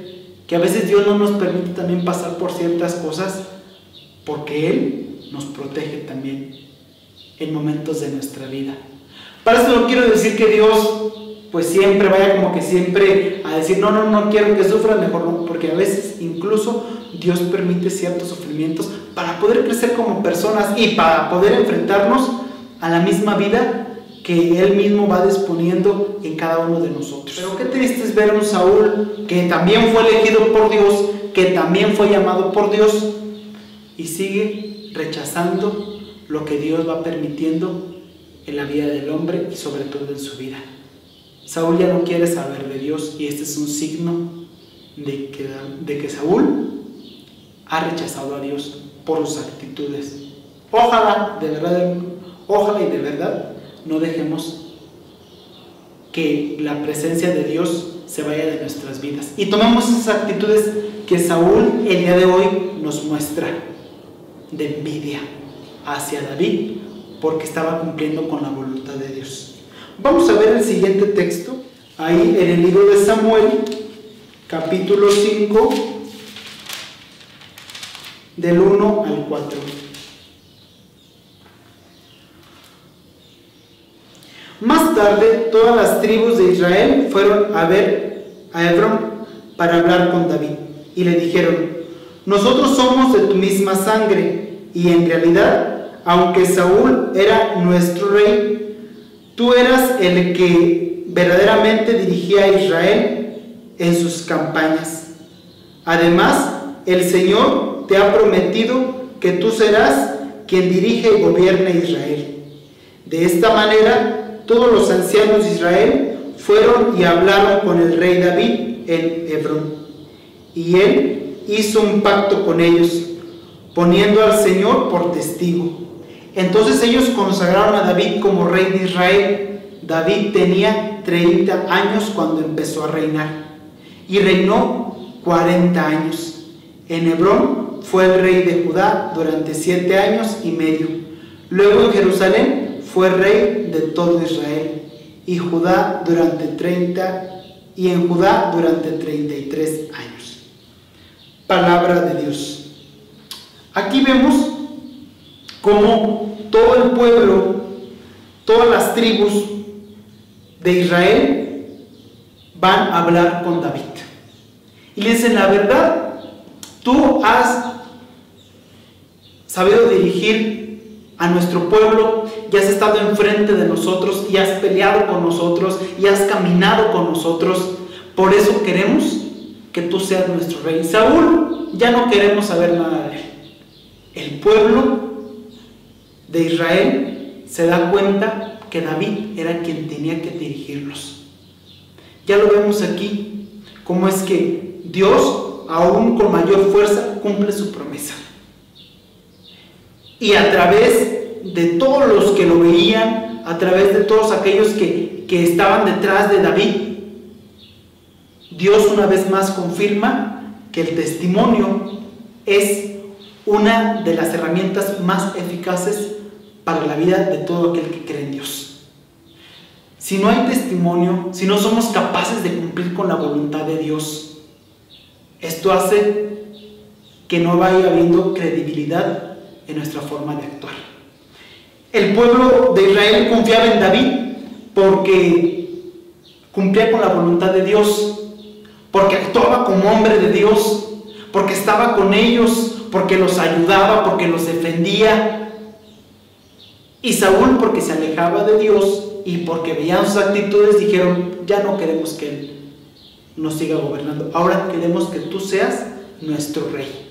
que a veces Dios no nos permite también pasar por ciertas cosas, porque Él nos protege también en momentos de nuestra vida. Para eso no quiero decir que Dios pues siempre vaya como que siempre a decir no quiero que sufra, mejor no, porque a veces incluso Dios permite ciertos sufrimientos para poder crecer como personas y para poder enfrentarnos a la misma vida que Él mismo va disponiendo en cada uno de nosotros. Pero qué triste es ver a un Saúl que también fue elegido por Dios, que también fue llamado por Dios, y sigue rechazando lo que Dios va permitiendo en la vida del hombre y sobre todo en su vida. Saúl ya no quiere saber de Dios, y este es un signo de que Saúl ha rechazado a Dios por sus actitudes. Ojalá y de verdad no dejemos que la presencia de Dios se vaya de nuestras vidas y tomemos esas actitudes que Saúl el día de hoy nos muestra, de envidia hacia David porque estaba cumpliendo con la voluntad de Dios. Vamos a ver el siguiente texto, ahí en el libro de Samuel, capítulo 5, del 1 al 4. Más tarde, todas las tribus de Israel fueron a ver a Hebrón para hablar con David, y le dijeron: nosotros somos de tu misma sangre, y en realidad, aunque Saúl era nuestro rey, tú eras el que verdaderamente dirigía a Israel en sus campañas. Además, el Señor te ha prometido que tú serás quien dirige y gobierne a Israel. De esta manera, todos los ancianos de Israel fueron y hablaron con el rey David en Hebrón, y él hizo un pacto con ellos, poniendo al Señor por testigo. Entonces ellos consagraron a David como rey de Israel. David tenía 30 años cuando empezó a reinar, y reinó 40 años. En Hebrón fue el rey de Judá durante 7 años y medio. Luego en Jerusalén fue rey de todo Israel, y en Judá durante 33 años. Palabra de Dios. Aquí vemos cómo todo el pueblo, todas las tribus de Israel van a hablar con David. Y le dicen, la verdad, tú has sabido dirigir a nuestro pueblo y has estado enfrente de nosotros y has peleado con nosotros y has caminado con nosotros. Por eso queremos que tú seas nuestro rey. Saúl, ya no queremos saber nada de él. El pueblo de Israel se da cuenta que David era quien tenía que dirigirlos. Ya lo vemos aquí, cómo es que Dios, aún con mayor fuerza, cumple su promesa. Y a través de todos los que lo veían, a través de todos aquellos que estaban detrás de David, Dios una vez más confirma que el testimonio es una de las herramientas más eficaces para la vida de todo aquel que cree en Dios. Si no hay testimonio, si no somos capaces de cumplir con la voluntad de Dios, esto hace que no vaya habiendo credibilidad en nuestra forma de actuar. El pueblo de Israel confiaba en David porque cumplía con la voluntad de Dios, porque actuaba como hombre de Dios, porque estaba con ellos, porque los ayudaba, porque los defendía. Y Saúl, porque se alejaba de Dios y porque veían sus actitudes, dijeron, ya no queremos que él nos siga gobernando, ahora queremos que tú seas nuestro rey.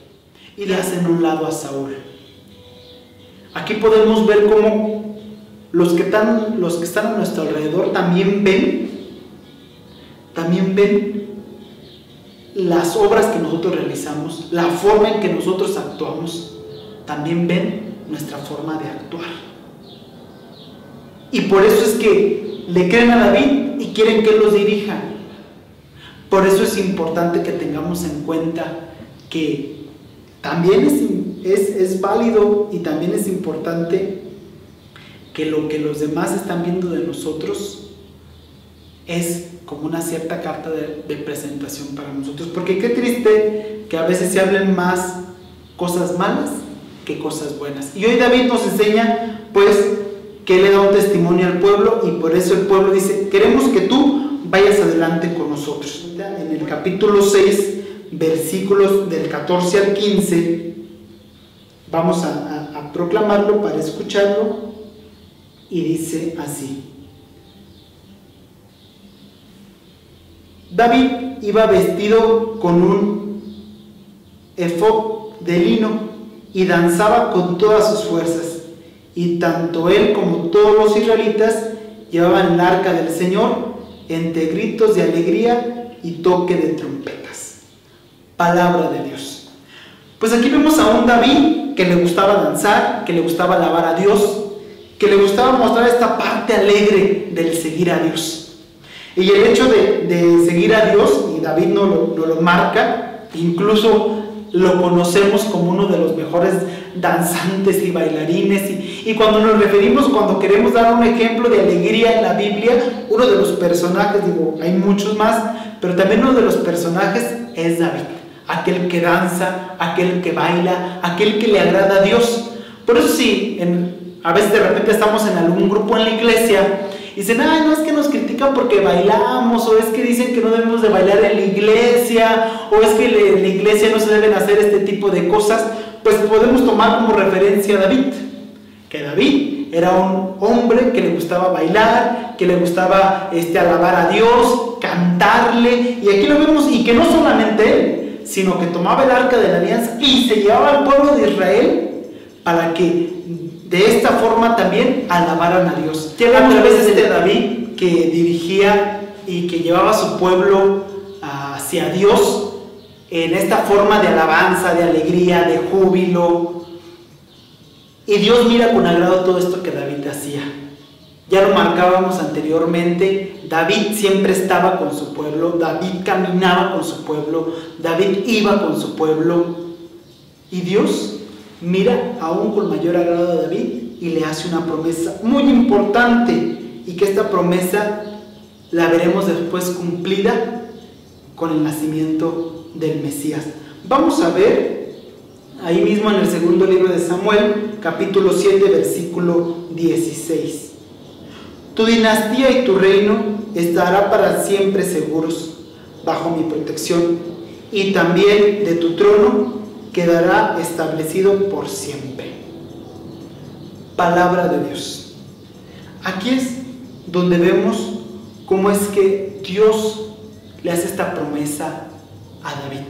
Y le hacen un lado a Saúl. Aquí podemos ver cómo los que están a nuestro alrededor también ven las obras que nosotros realizamos, la forma en que nosotros actuamos, también ven nuestra forma de actuar. Y por eso es que le creen a David y quieren que él los dirija. Por eso es importante que tengamos en cuenta que también es válido y también es importante que lo que los demás están viendo de nosotros es como una cierta carta de presentación para nosotros, porque qué triste que a veces se hablen más cosas malas que cosas buenas. Y hoy David nos enseña pues que él le da un testimonio al pueblo y por eso el pueblo dice, queremos que tú vayas adelante con nosotros. En el capítulo 6, versículos del 14 al 15, vamos a proclamarlo para escucharlo, y dice así: David iba vestido con un efod de lino y danzaba con todas sus fuerzas, y tanto él como todos los israelitas llevaban el arca del Señor entre gritos de alegría y toque de trompetas. Palabra de Dios. Pues aquí vemos a un David que le gustaba danzar, que le gustaba alabar a Dios, que le gustaba mostrar esta parte alegre del seguir a Dios. Y el hecho de seguir a Dios, y David nos lo marca, incluso lo conocemos como uno de los mejores danzantes y bailarines, y cuando nos referimos, cuando queremos dar un ejemplo de alegría en la Biblia, uno de los personajes, digo, hay muchos más, pero también uno de los personajes es David, aquel que danza, aquel que baila, aquel que le agrada a Dios. Por eso sí, a veces de repente estamos en algún grupo en la iglesia y dicen, ay, no, es que nos critican porque bailamos, o es que dicen que no debemos de bailar en la iglesia, o es que en la iglesia no se deben hacer este tipo de cosas. Pues podemos tomar como referencia a David, que David era un hombre que le gustaba bailar, que le gustaba alabar a Dios, cantarle, y aquí lo vemos, y que no solamente él, sino que tomaba el arca de la alianza y se llevaba al pueblo de Israel para que de esta forma también alabaran a Dios. A través de David, que dirigía y que llevaba a su pueblo hacia Dios en esta forma de alabanza, de alegría, de júbilo. Y Dios mira con agrado todo esto que David hacía. Ya lo marcábamos anteriormente, David siempre estaba con su pueblo, David caminaba con su pueblo, David iba con su pueblo. Y Dios mira aún con mayor agrado a David y le hace una promesa muy importante y que esta promesa la veremos después cumplida con el nacimiento del Mesías. Vamos a ver ahí mismo en el segundo libro de Samuel, capítulo 7, versículo 16. Tu dinastía y tu reino estará para siempre seguros bajo mi protección, y también de tu trono quedará establecido por siempre. Palabra de Dios. Aquí es donde vemos cómo es que Dios le hace esta promesa a David,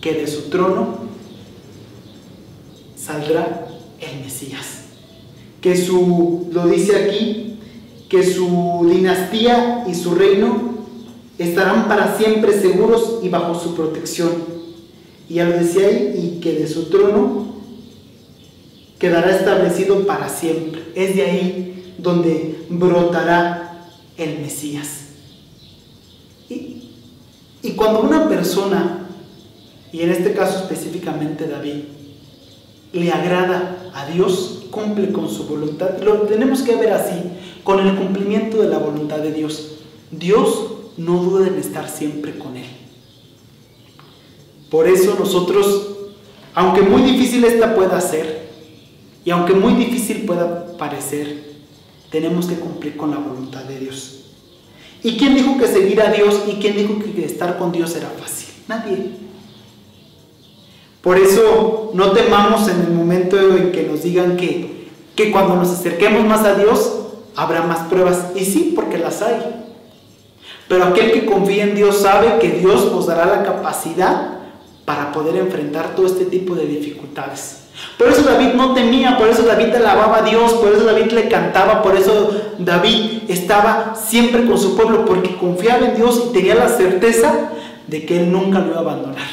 que de su trono saldrá el Mesías, que lo dice aquí, que su dinastía y su reino estarán para siempre seguros y bajo su protección. Y ya lo decía ahí, y que de su trono quedará establecido para siempre. Es de ahí donde brotará el Mesías. Y cuando una persona, y en este caso específicamente David, le agrada a Dios, cumple con su voluntad. Lo tenemos que ver así, con el cumplimiento de la voluntad de Dios. Dios no duda en estar siempre con Él. Por eso nosotros, aunque muy difícil esta pueda ser, y aunque muy difícil pueda parecer, tenemos que cumplir con la voluntad de Dios. ¿Y quién dijo que seguir a Dios y quién dijo que estar con Dios era fácil? Nadie. Por eso no temamos en el momento en que nos digan que cuando nos acerquemos más a Dios habrá más pruebas. Y sí, porque las hay. Pero aquel que confía en Dios sabe que Dios nos dará la capacidad para poder enfrentar todo este tipo de dificultades. Por eso David no temía, por eso David alababa a Dios, por eso David le cantaba, por eso David estaba siempre con su pueblo, porque confiaba en Dios y tenía la certeza de que Él nunca lo iba a abandonar.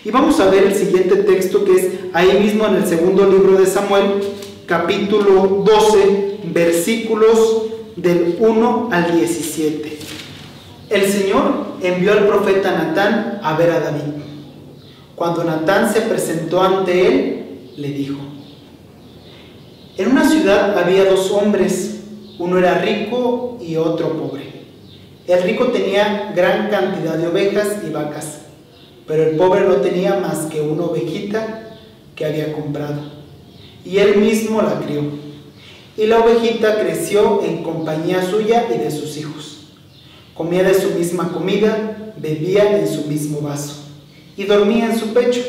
Y vamos a ver el siguiente texto, que es ahí mismo en el segundo libro de Samuel, capítulo 12, versículos del 1 al 17. El Señor envió al profeta Natán a ver a David. Cuando Natán se presentó ante él, le dijo: en una ciudad había dos hombres, uno era rico y otro pobre. El rico tenía gran cantidad de ovejas y vacas, pero el pobre no tenía más que una ovejita que había comprado, y él mismo la crió. Y la ovejita creció en compañía suya y de sus hijos. Comía de su misma comida, bebía en su mismo vaso, y dormía en su pecho.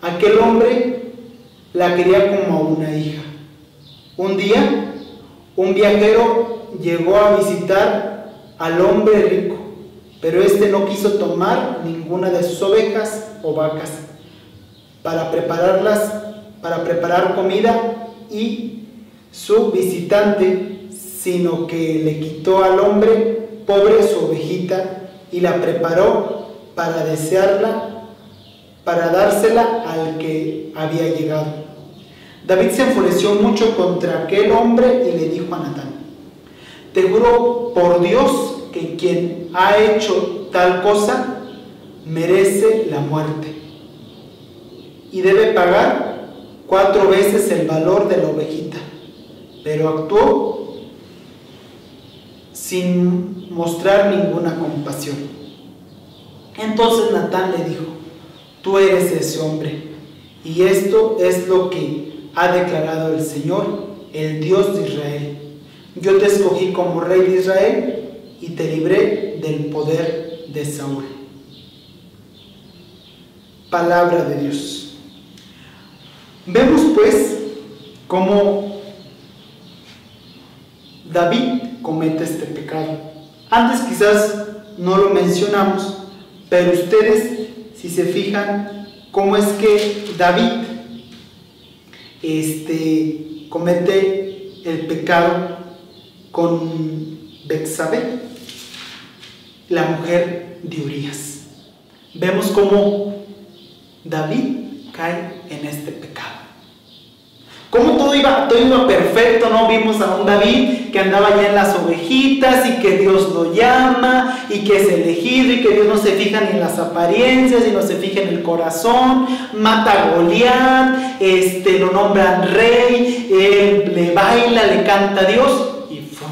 Aquel hombre la quería como a una hija. Un día, un viajero llegó a visitar al hombre rico, pero éste no quiso tomar ninguna de sus ovejas o vacas para preparar comida y su visitante, sino que le quitó al hombre pobre su ovejita y la preparó para dársela al que había llegado. David se enfureció mucho contra aquel hombre y le dijo a Natán: te juro por Dios que quien ha hecho tal cosa merece la muerte y debe pagar 4 veces el valor de la ovejita. Pero actuó sin mostrar ninguna compasión. Entonces Natán le dijo: tú eres ese hombre, y esto es lo que ha declarado el Señor, el Dios de Israel. Yo te escogí como rey de Israel y te libré del poder de Saúl. Palabra de Dios. Vemos pues cómo David comete este pecado. Antes quizás no lo mencionamos, pero ustedes, si se fijan, cómo es que David comete el pecado con Betsabé, la mujer de Urías. Vemos cómo David cae en este pecado. Como todo iba perfecto, ¿no? Vimos a un David que andaba ya en las ovejitas y que Dios lo llama y que es elegido y que Dios no se fija ni en las apariencias y no se fija en el corazón. Mata a Goliat, lo nombran rey, él le baila, le canta a Dios y ¡fum!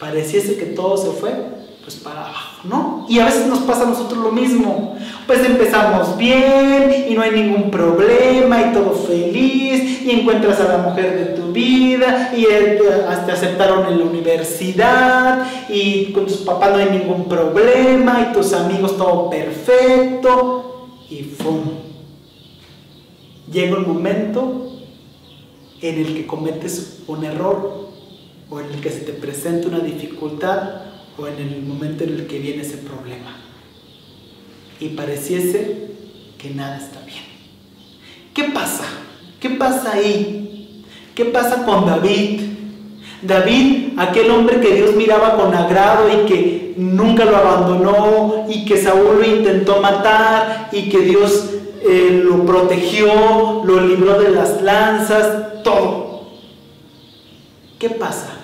pareciese que todo se fue pues para abajo, ¿no? Y a veces nos pasa a nosotros lo mismo. Pues empezamos bien y no hay ningún problema y todo feliz y encuentras a la mujer de tu vida y te aceptaron en la universidad y con tus papás no hay ningún problema y tus amigos todo perfecto y ¡fum! Llega un momento en el que cometes un error o en el que se te presenta una dificultad o en el momento en el que viene ese problema y pareciese que nada está bien. ¿Qué pasa? ¿Qué pasa ahí? ¿Qué pasa con David? David, aquel hombre que Dios miraba con agrado y que nunca lo abandonó y que Saúl lo intentó matar y que Dios lo protegió, lo libró de las lanzas, todo. ¿Qué pasa?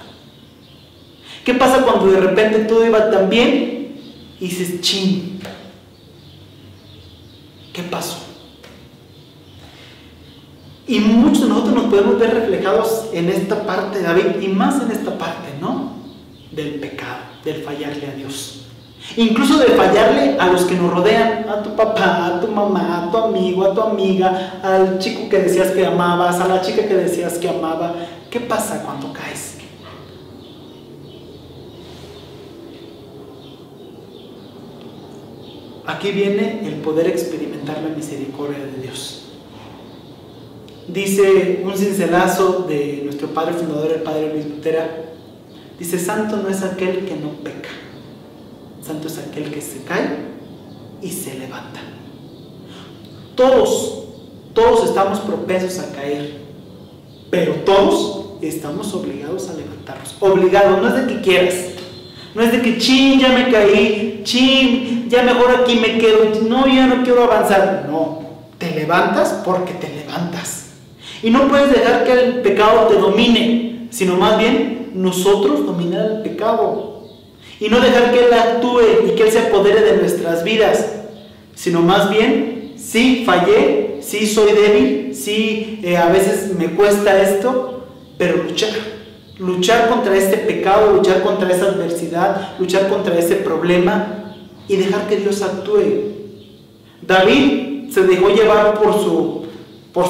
¿Qué pasa cuando de repente todo iba tan bien y dices, chin? ¿Qué pasó? Y muchos de nosotros nos podemos ver reflejados en esta parte de David y más en esta parte, ¿no? Del pecado, del fallarle a Dios. Incluso de fallarle a los que nos rodean, a tu papá, a tu mamá, a tu amigo, a tu amiga, al chico que decías que amabas, a la chica que decías que amaba. ¿Qué pasa cuando caes? Aquí viene el poder experimentar la misericordia de Dios. Dice un cincelazo de nuestro padre fundador, el padre Luis Butera, dice: santo no es aquel que no peca, santo es aquel que se cae y se levanta. Todos estamos propensos a caer, pero todos estamos obligados a levantarnos. Obligados, no es de que quieras, no es de que chin, ya me caí, chin, ya mejor aquí me quedo, no, ya no quiero avanzar. No, te levantas porque te levantas. Y no puedes dejar que el pecado te domine, sino más bien nosotros dominar el pecado. Y no dejar que él actúe y que él se apodere de nuestras vidas, sino más bien, sí fallé, sí soy débil, sí a veces me cuesta esto, pero luchar contra este pecado, luchar contra esa adversidad, luchar contra ese problema y dejar que Dios actúe. David se dejó llevar por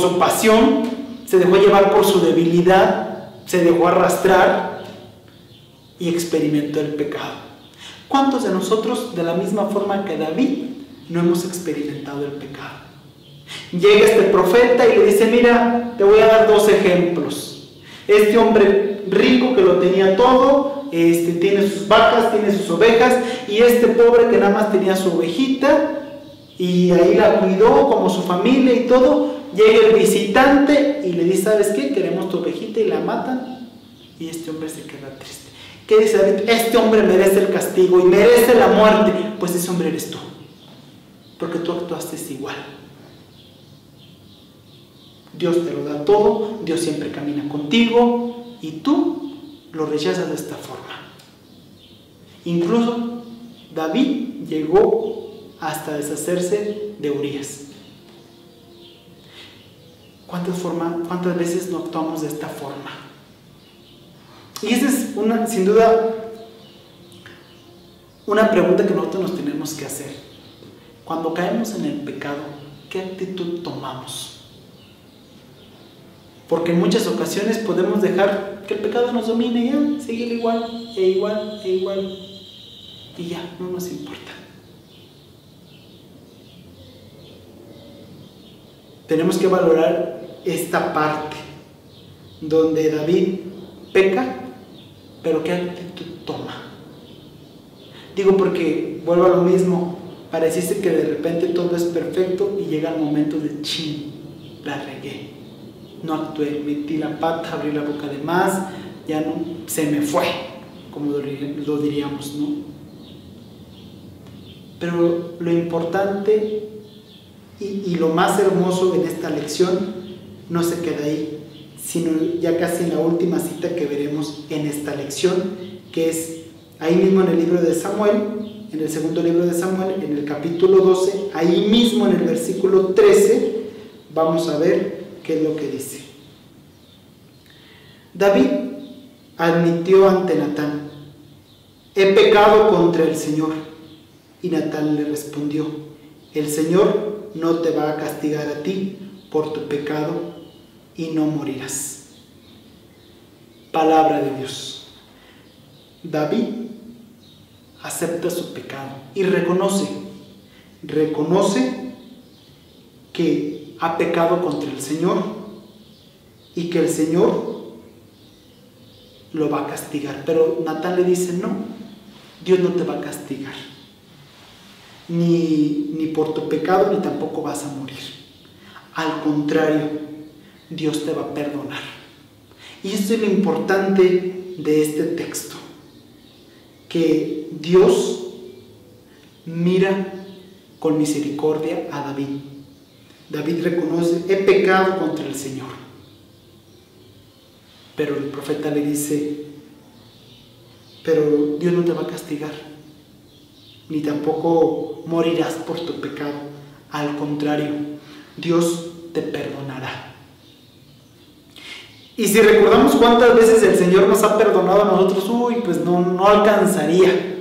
su pasión, se dejó llevar por su debilidad, se dejó arrastrar y experimentó el pecado. ¿Cuántos de nosotros, de la misma forma que David, no hemos experimentado el pecado? Llega este profeta y le dice: mira, te voy a dar 2 ejemplos. Este hombre rico que lo tenía todo, tiene sus vacas, tiene sus ovejas, y este pobre que nada más tenía su ovejita y ahí la cuidó como su familia y todo. Llega el visitante y le dice: ¿sabes qué? Queremos tu ovejita, y la matan, y este hombre se queda triste. ¿Qué dice David? Este hombre merece el castigo y merece la muerte. Pues ese hombre eres tú, porque tú actuaste igual. Dios te lo da todo, Dios siempre camina contigo y tú lo rechazas de esta forma. Incluso David llegó hasta deshacerse de Urías. ¿Cuántas veces no actuamos de esta forma? Y esa es sin duda una pregunta que nosotros nos tenemos que hacer. Cuando caemos en el pecado, ¿qué actitud tomamos? Porque en muchas ocasiones podemos dejar que el pecado nos domine y ya, seguir igual, y ya, no nos importa. Tenemos que valorar esta parte donde David peca, pero ¿qué actitud toma? Digo porque, vuelvo a lo mismo, pareciese que de repente todo es perfecto y llega el momento de chin, la regué, no actué, metí la pata, abrí la boca de más, ya no, se me fue, como lo diríamos, ¿no? Pero lo importante y lo más hermoso en esta lección no se queda ahí, sino ya casi en la última cita que veremos en esta lección, que es ahí mismo en el libro de Samuel, en el segundo libro de Samuel, en el capítulo 12, ahí mismo en el versículo 13, vamos a ver qué es lo que dice. David admitió ante Natán: he pecado contra el Señor. Y Natán le respondió, el Señor no te va a castigar a ti por tu pecado y no morirás. Palabra de Dios. David acepta su pecado y reconoce que ha pecado contra el Señor y que el Señor lo va a castigar. Pero Natán le dice, no, Dios no te va a castigar, ni por tu pecado, ni tampoco vas a morir. Al contrario, Dios te va a perdonar. Y esto es lo importante de este texto, que Dios mira con misericordia a David. David reconoce, he pecado contra el Señor. Pero el profeta le dice, pero Dios no te va a castigar, ni tampoco morirás por tu pecado. Al contrario, Dios te perdonará. Y si recordamos cuántas veces el Señor nos ha perdonado a nosotros, pues no alcanzaría.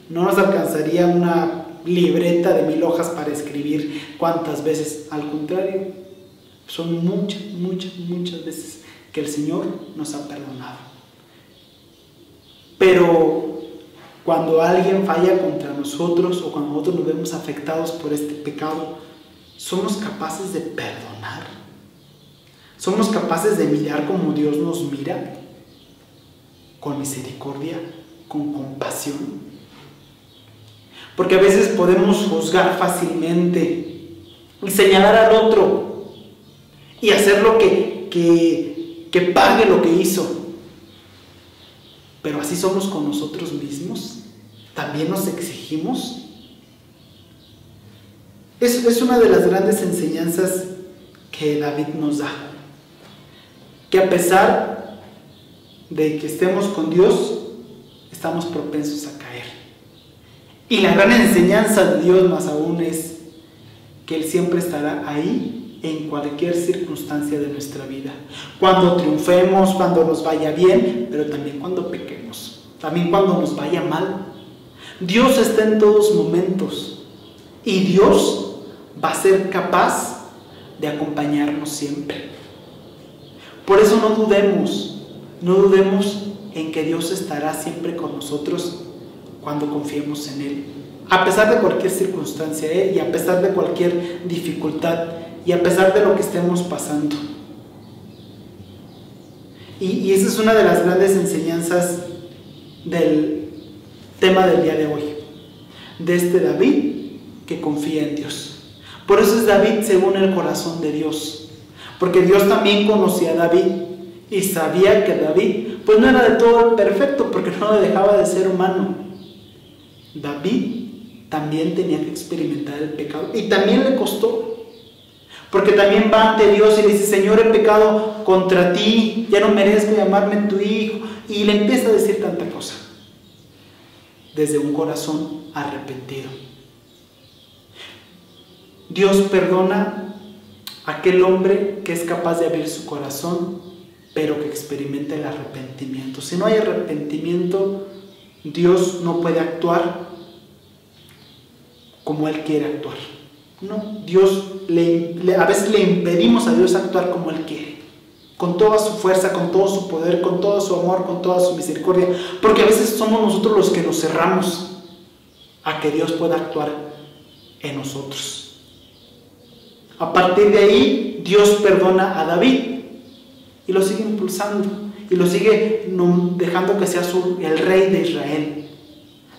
No nos alcanzaría una libreta de 1000 hojas para escribir cuántas veces. Al contrario, son muchas veces que el Señor nos ha perdonado. Pero cuando alguien falla contra nosotros o cuando nosotros nos vemos afectados por este pecado, ¿somos capaces de perdonar? ¿Somos capaces de mirar como Dios nos mira? Con misericordia, con compasión. Porque a veces podemos juzgar fácilmente y señalar al otro y hacer lo que pague lo que hizo. Pero así somos con nosotros mismos. También nos exigimos. Es una de las grandes enseñanzas que David nos da. Que a pesar de que estemos con Dios, estamos propensos a caer. Y la gran enseñanza de Dios más aún es que Él siempre estará ahí en cualquier circunstancia de nuestra vida. Cuando triunfemos, cuando nos vaya bien, pero también cuando pequemos, también cuando nos vaya mal. Dios está en todos momentos y Dios va a ser capaz de acompañarnos siempre. Por eso no dudemos en que Dios estará siempre con nosotros cuando confiemos en Él. A pesar de cualquier circunstancia, y a pesar de cualquier dificultad, y a pesar de lo que estemos pasando. Y esa es una de las grandes enseñanzas del tema del día de hoy, de este David que confía en Dios. Por eso es David según el corazón de Dios. Porque Dios también conocía a David y sabía que David pues no era de todo perfecto, porque no le dejaba de ser humano. David también tenía que experimentar el pecado y también le costó, porque también va ante Dios y le dice, Señor, he pecado contra ti, ya no merezco llamarme tu hijo, y le empieza a decir tanta cosa desde un corazón arrepentido. Dios perdona a aquel hombre que es capaz de abrir su corazón, pero que experimenta el arrepentimiento. Si no hay arrepentimiento, Dios no puede actuar como Él quiere actuar. No, a veces le impedimos a Dios actuar como Él quiere, con toda su fuerza, con todo su poder, con todo su amor, con toda su misericordia, porque a veces somos nosotros los que nos cerramos a que Dios pueda actuar en nosotros. A partir de ahí, Dios perdona a David y lo sigue impulsando y lo sigue dejando que sea el rey de Israel.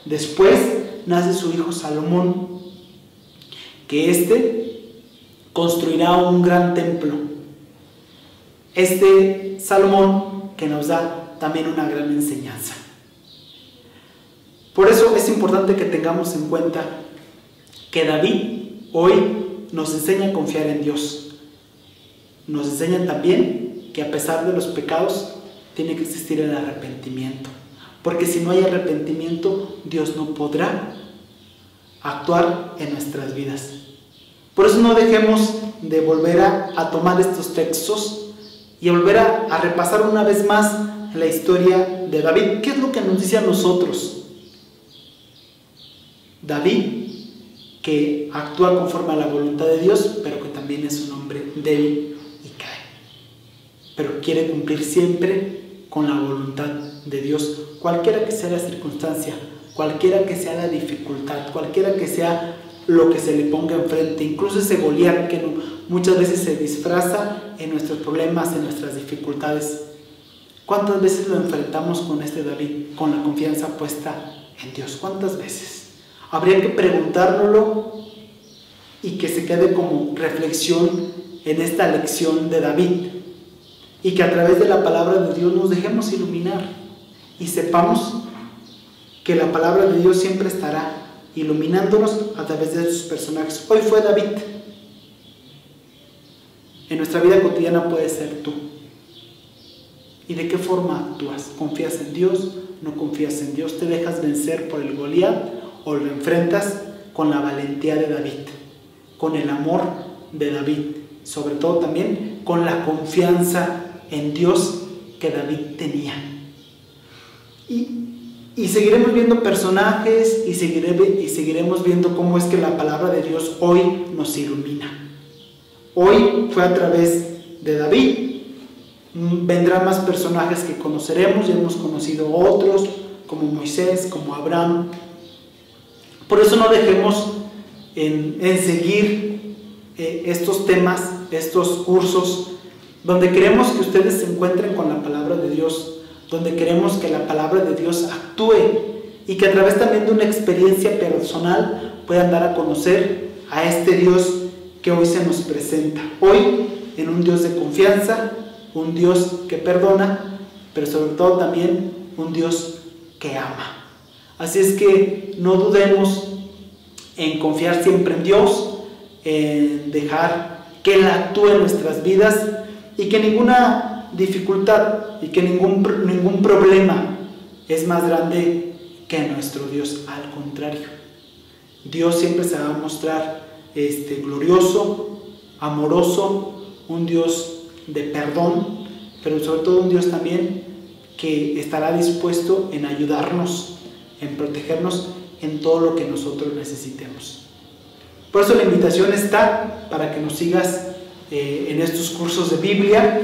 Después nace su hijo Salomón, que construirá un gran templo. Salomón que nos da también una gran enseñanza. Por eso es importante que tengamos en cuenta que David hoy nos enseña a confiar en Dios. Nos enseña también que a pesar de los pecados tiene que existir el arrepentimiento, porque si no hay arrepentimiento, Dios no podrá actuar en nuestras vidas. Por eso no dejemos de volver a tomar estos textos y volver a repasar una vez más la historia de David. ¿Qué es lo que nos dice a nosotros? David, que actúa conforme a la voluntad de Dios, pero que también es un hombre débil y cae. Pero quiere cumplir siempre con la voluntad de Dios, cualquiera que sea la circunstancia, cualquiera que sea la dificultad, cualquiera que sea lo que se le ponga enfrente, incluso ese Goliat que muchas veces se disfraza en nuestros problemas, en nuestras dificultades. ¿Cuántas veces lo enfrentamos con este David, con la confianza puesta en Dios? ¿Cuántas veces? Habría que preguntárnoslo y que se quede como reflexión en esta lección de David, y que a través de la palabra de Dios nos dejemos iluminar y sepamos que la palabra de Dios siempre estará iluminándonos a través de sus personajes. Hoy fue David. En nuestra vida cotidiana puede ser tú. ¿Y de qué forma actúas? ¿Confías en Dios? ¿No confías en Dios? ¿Te dejas vencer por el Goliat o lo enfrentas con la valentía de David, con el amor de David, sobre todo también con la confianza en Dios que David tenía? Y seguiremos viendo personajes y seguiremos viendo cómo es que la palabra de Dios hoy nos ilumina. Hoy fue a través de David. Vendrán más personajes que conoceremos, ya hemos conocido otros, como Moisés, como Abraham. Por eso no dejemos en seguir estos temas, estos cursos, donde queremos que ustedes se encuentren con la palabra de Dios, donde queremos que la palabra de Dios actúe y que a través también de una experiencia personal puedan dar a conocer a este Dios que hoy se nos presenta. Hoy en un Dios de confianza, un Dios que perdona, pero sobre todo también un Dios que ama. Así es que no dudemos en confiar siempre en Dios, en dejar que Él actúe en nuestras vidas y que ninguna dificultad y que ningún problema es más grande que nuestro Dios. Al contrario, Dios siempre se va a mostrar glorioso, amoroso, un Dios de perdón, pero sobre todo un Dios también que estará dispuesto en ayudarnos, en protegernos en todo lo que nosotros necesitemos. Por eso la invitación está para que nos sigas en estos cursos de Biblia,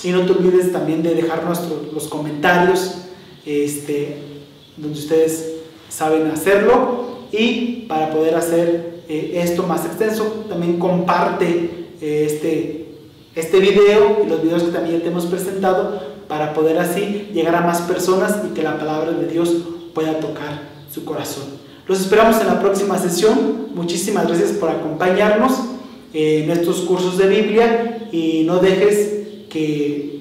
y no te olvides también de dejar los comentarios donde ustedes saben hacerlo, y para poder hacer esto más extenso también comparte este video y los videos que también te hemos presentado, para poder así llegar a más personas y que la palabra de Dios pueda tocar su corazón. Los esperamos en la próxima sesión. Muchísimas gracias por acompañarnos en estos cursos de Biblia, y no dejes que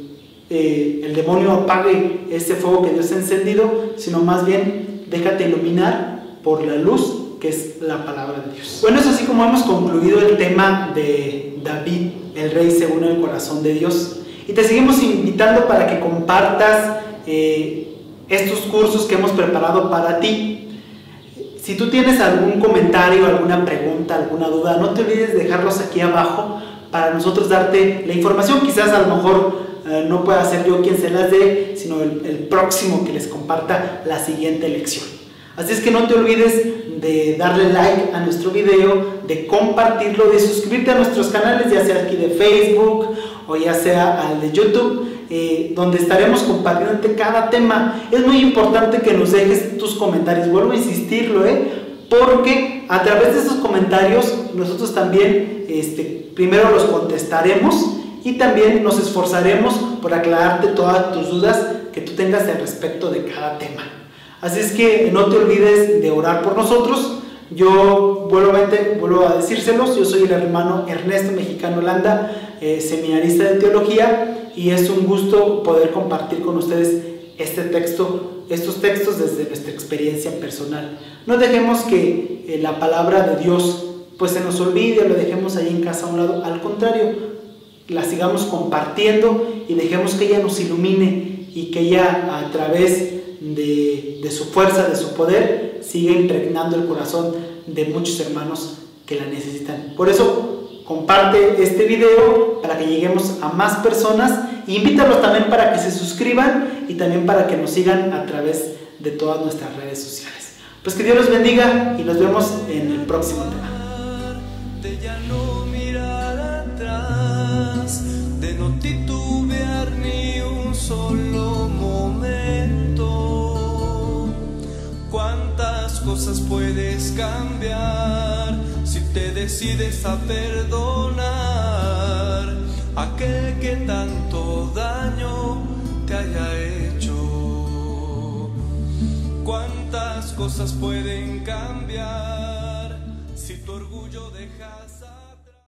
el demonio apague ese fuego que Dios ha encendido, sino más bien déjate iluminar por la luz que es la palabra de Dios. Bueno, es así como hemos concluido el tema de David, el rey según el corazón de Dios, y te seguimos invitando para que compartas estos cursos que hemos preparado para ti. Si tú tienes algún comentario, alguna pregunta, alguna duda, no te olvides de dejarlos aquí abajo para nosotros darte la información. Quizás a lo mejor no pueda ser yo quien se las dé, sino el próximo que les comparta la siguiente lección. Así es que no te olvides de darle like a nuestro video, de compartirlo, de suscribirte a nuestros canales, ya sea aquí de Facebook o ya sea al de YouTube, donde estaremos compartiendo cada tema. Es muy importante que nos dejes tus comentarios, vuelvo a insistirlo, porque a través de esos comentarios nosotros también primero los contestaremos, y también nos esforzaremos por aclararte todas tus dudas que tú tengas al respecto de cada tema. Así es que no te olvides de orar por nosotros. Yo vuelvo a decírselos, yo soy el hermano Ernesto Mexicano Landa, seminarista de teología, y es un gusto poder compartir con ustedes estos textos desde nuestra experiencia personal. No dejemos que la palabra de Dios pues se nos olvide o lo dejemos ahí en casa a un lado. Al contrario, la sigamos compartiendo y dejemos que ella nos ilumine, y que ella a través de su fuerza, de su poder, siga impregnando el corazón de muchos hermanos que la necesitan. Por eso comparte este video para que lleguemos a más personas, e invítalos también para que se suscriban y también para que nos sigan a través de todas nuestras redes sociales. Pues que Dios los bendiga y nos vemos en el próximo tema. De ya no mirar atrás, de no titubear ni un solo momento. Cuántas cosas puedes cambiar si te decides a perdonar a aquel que tanto daño te haya hecho. Cuántas cosas pueden cambiar si tu orgullo deja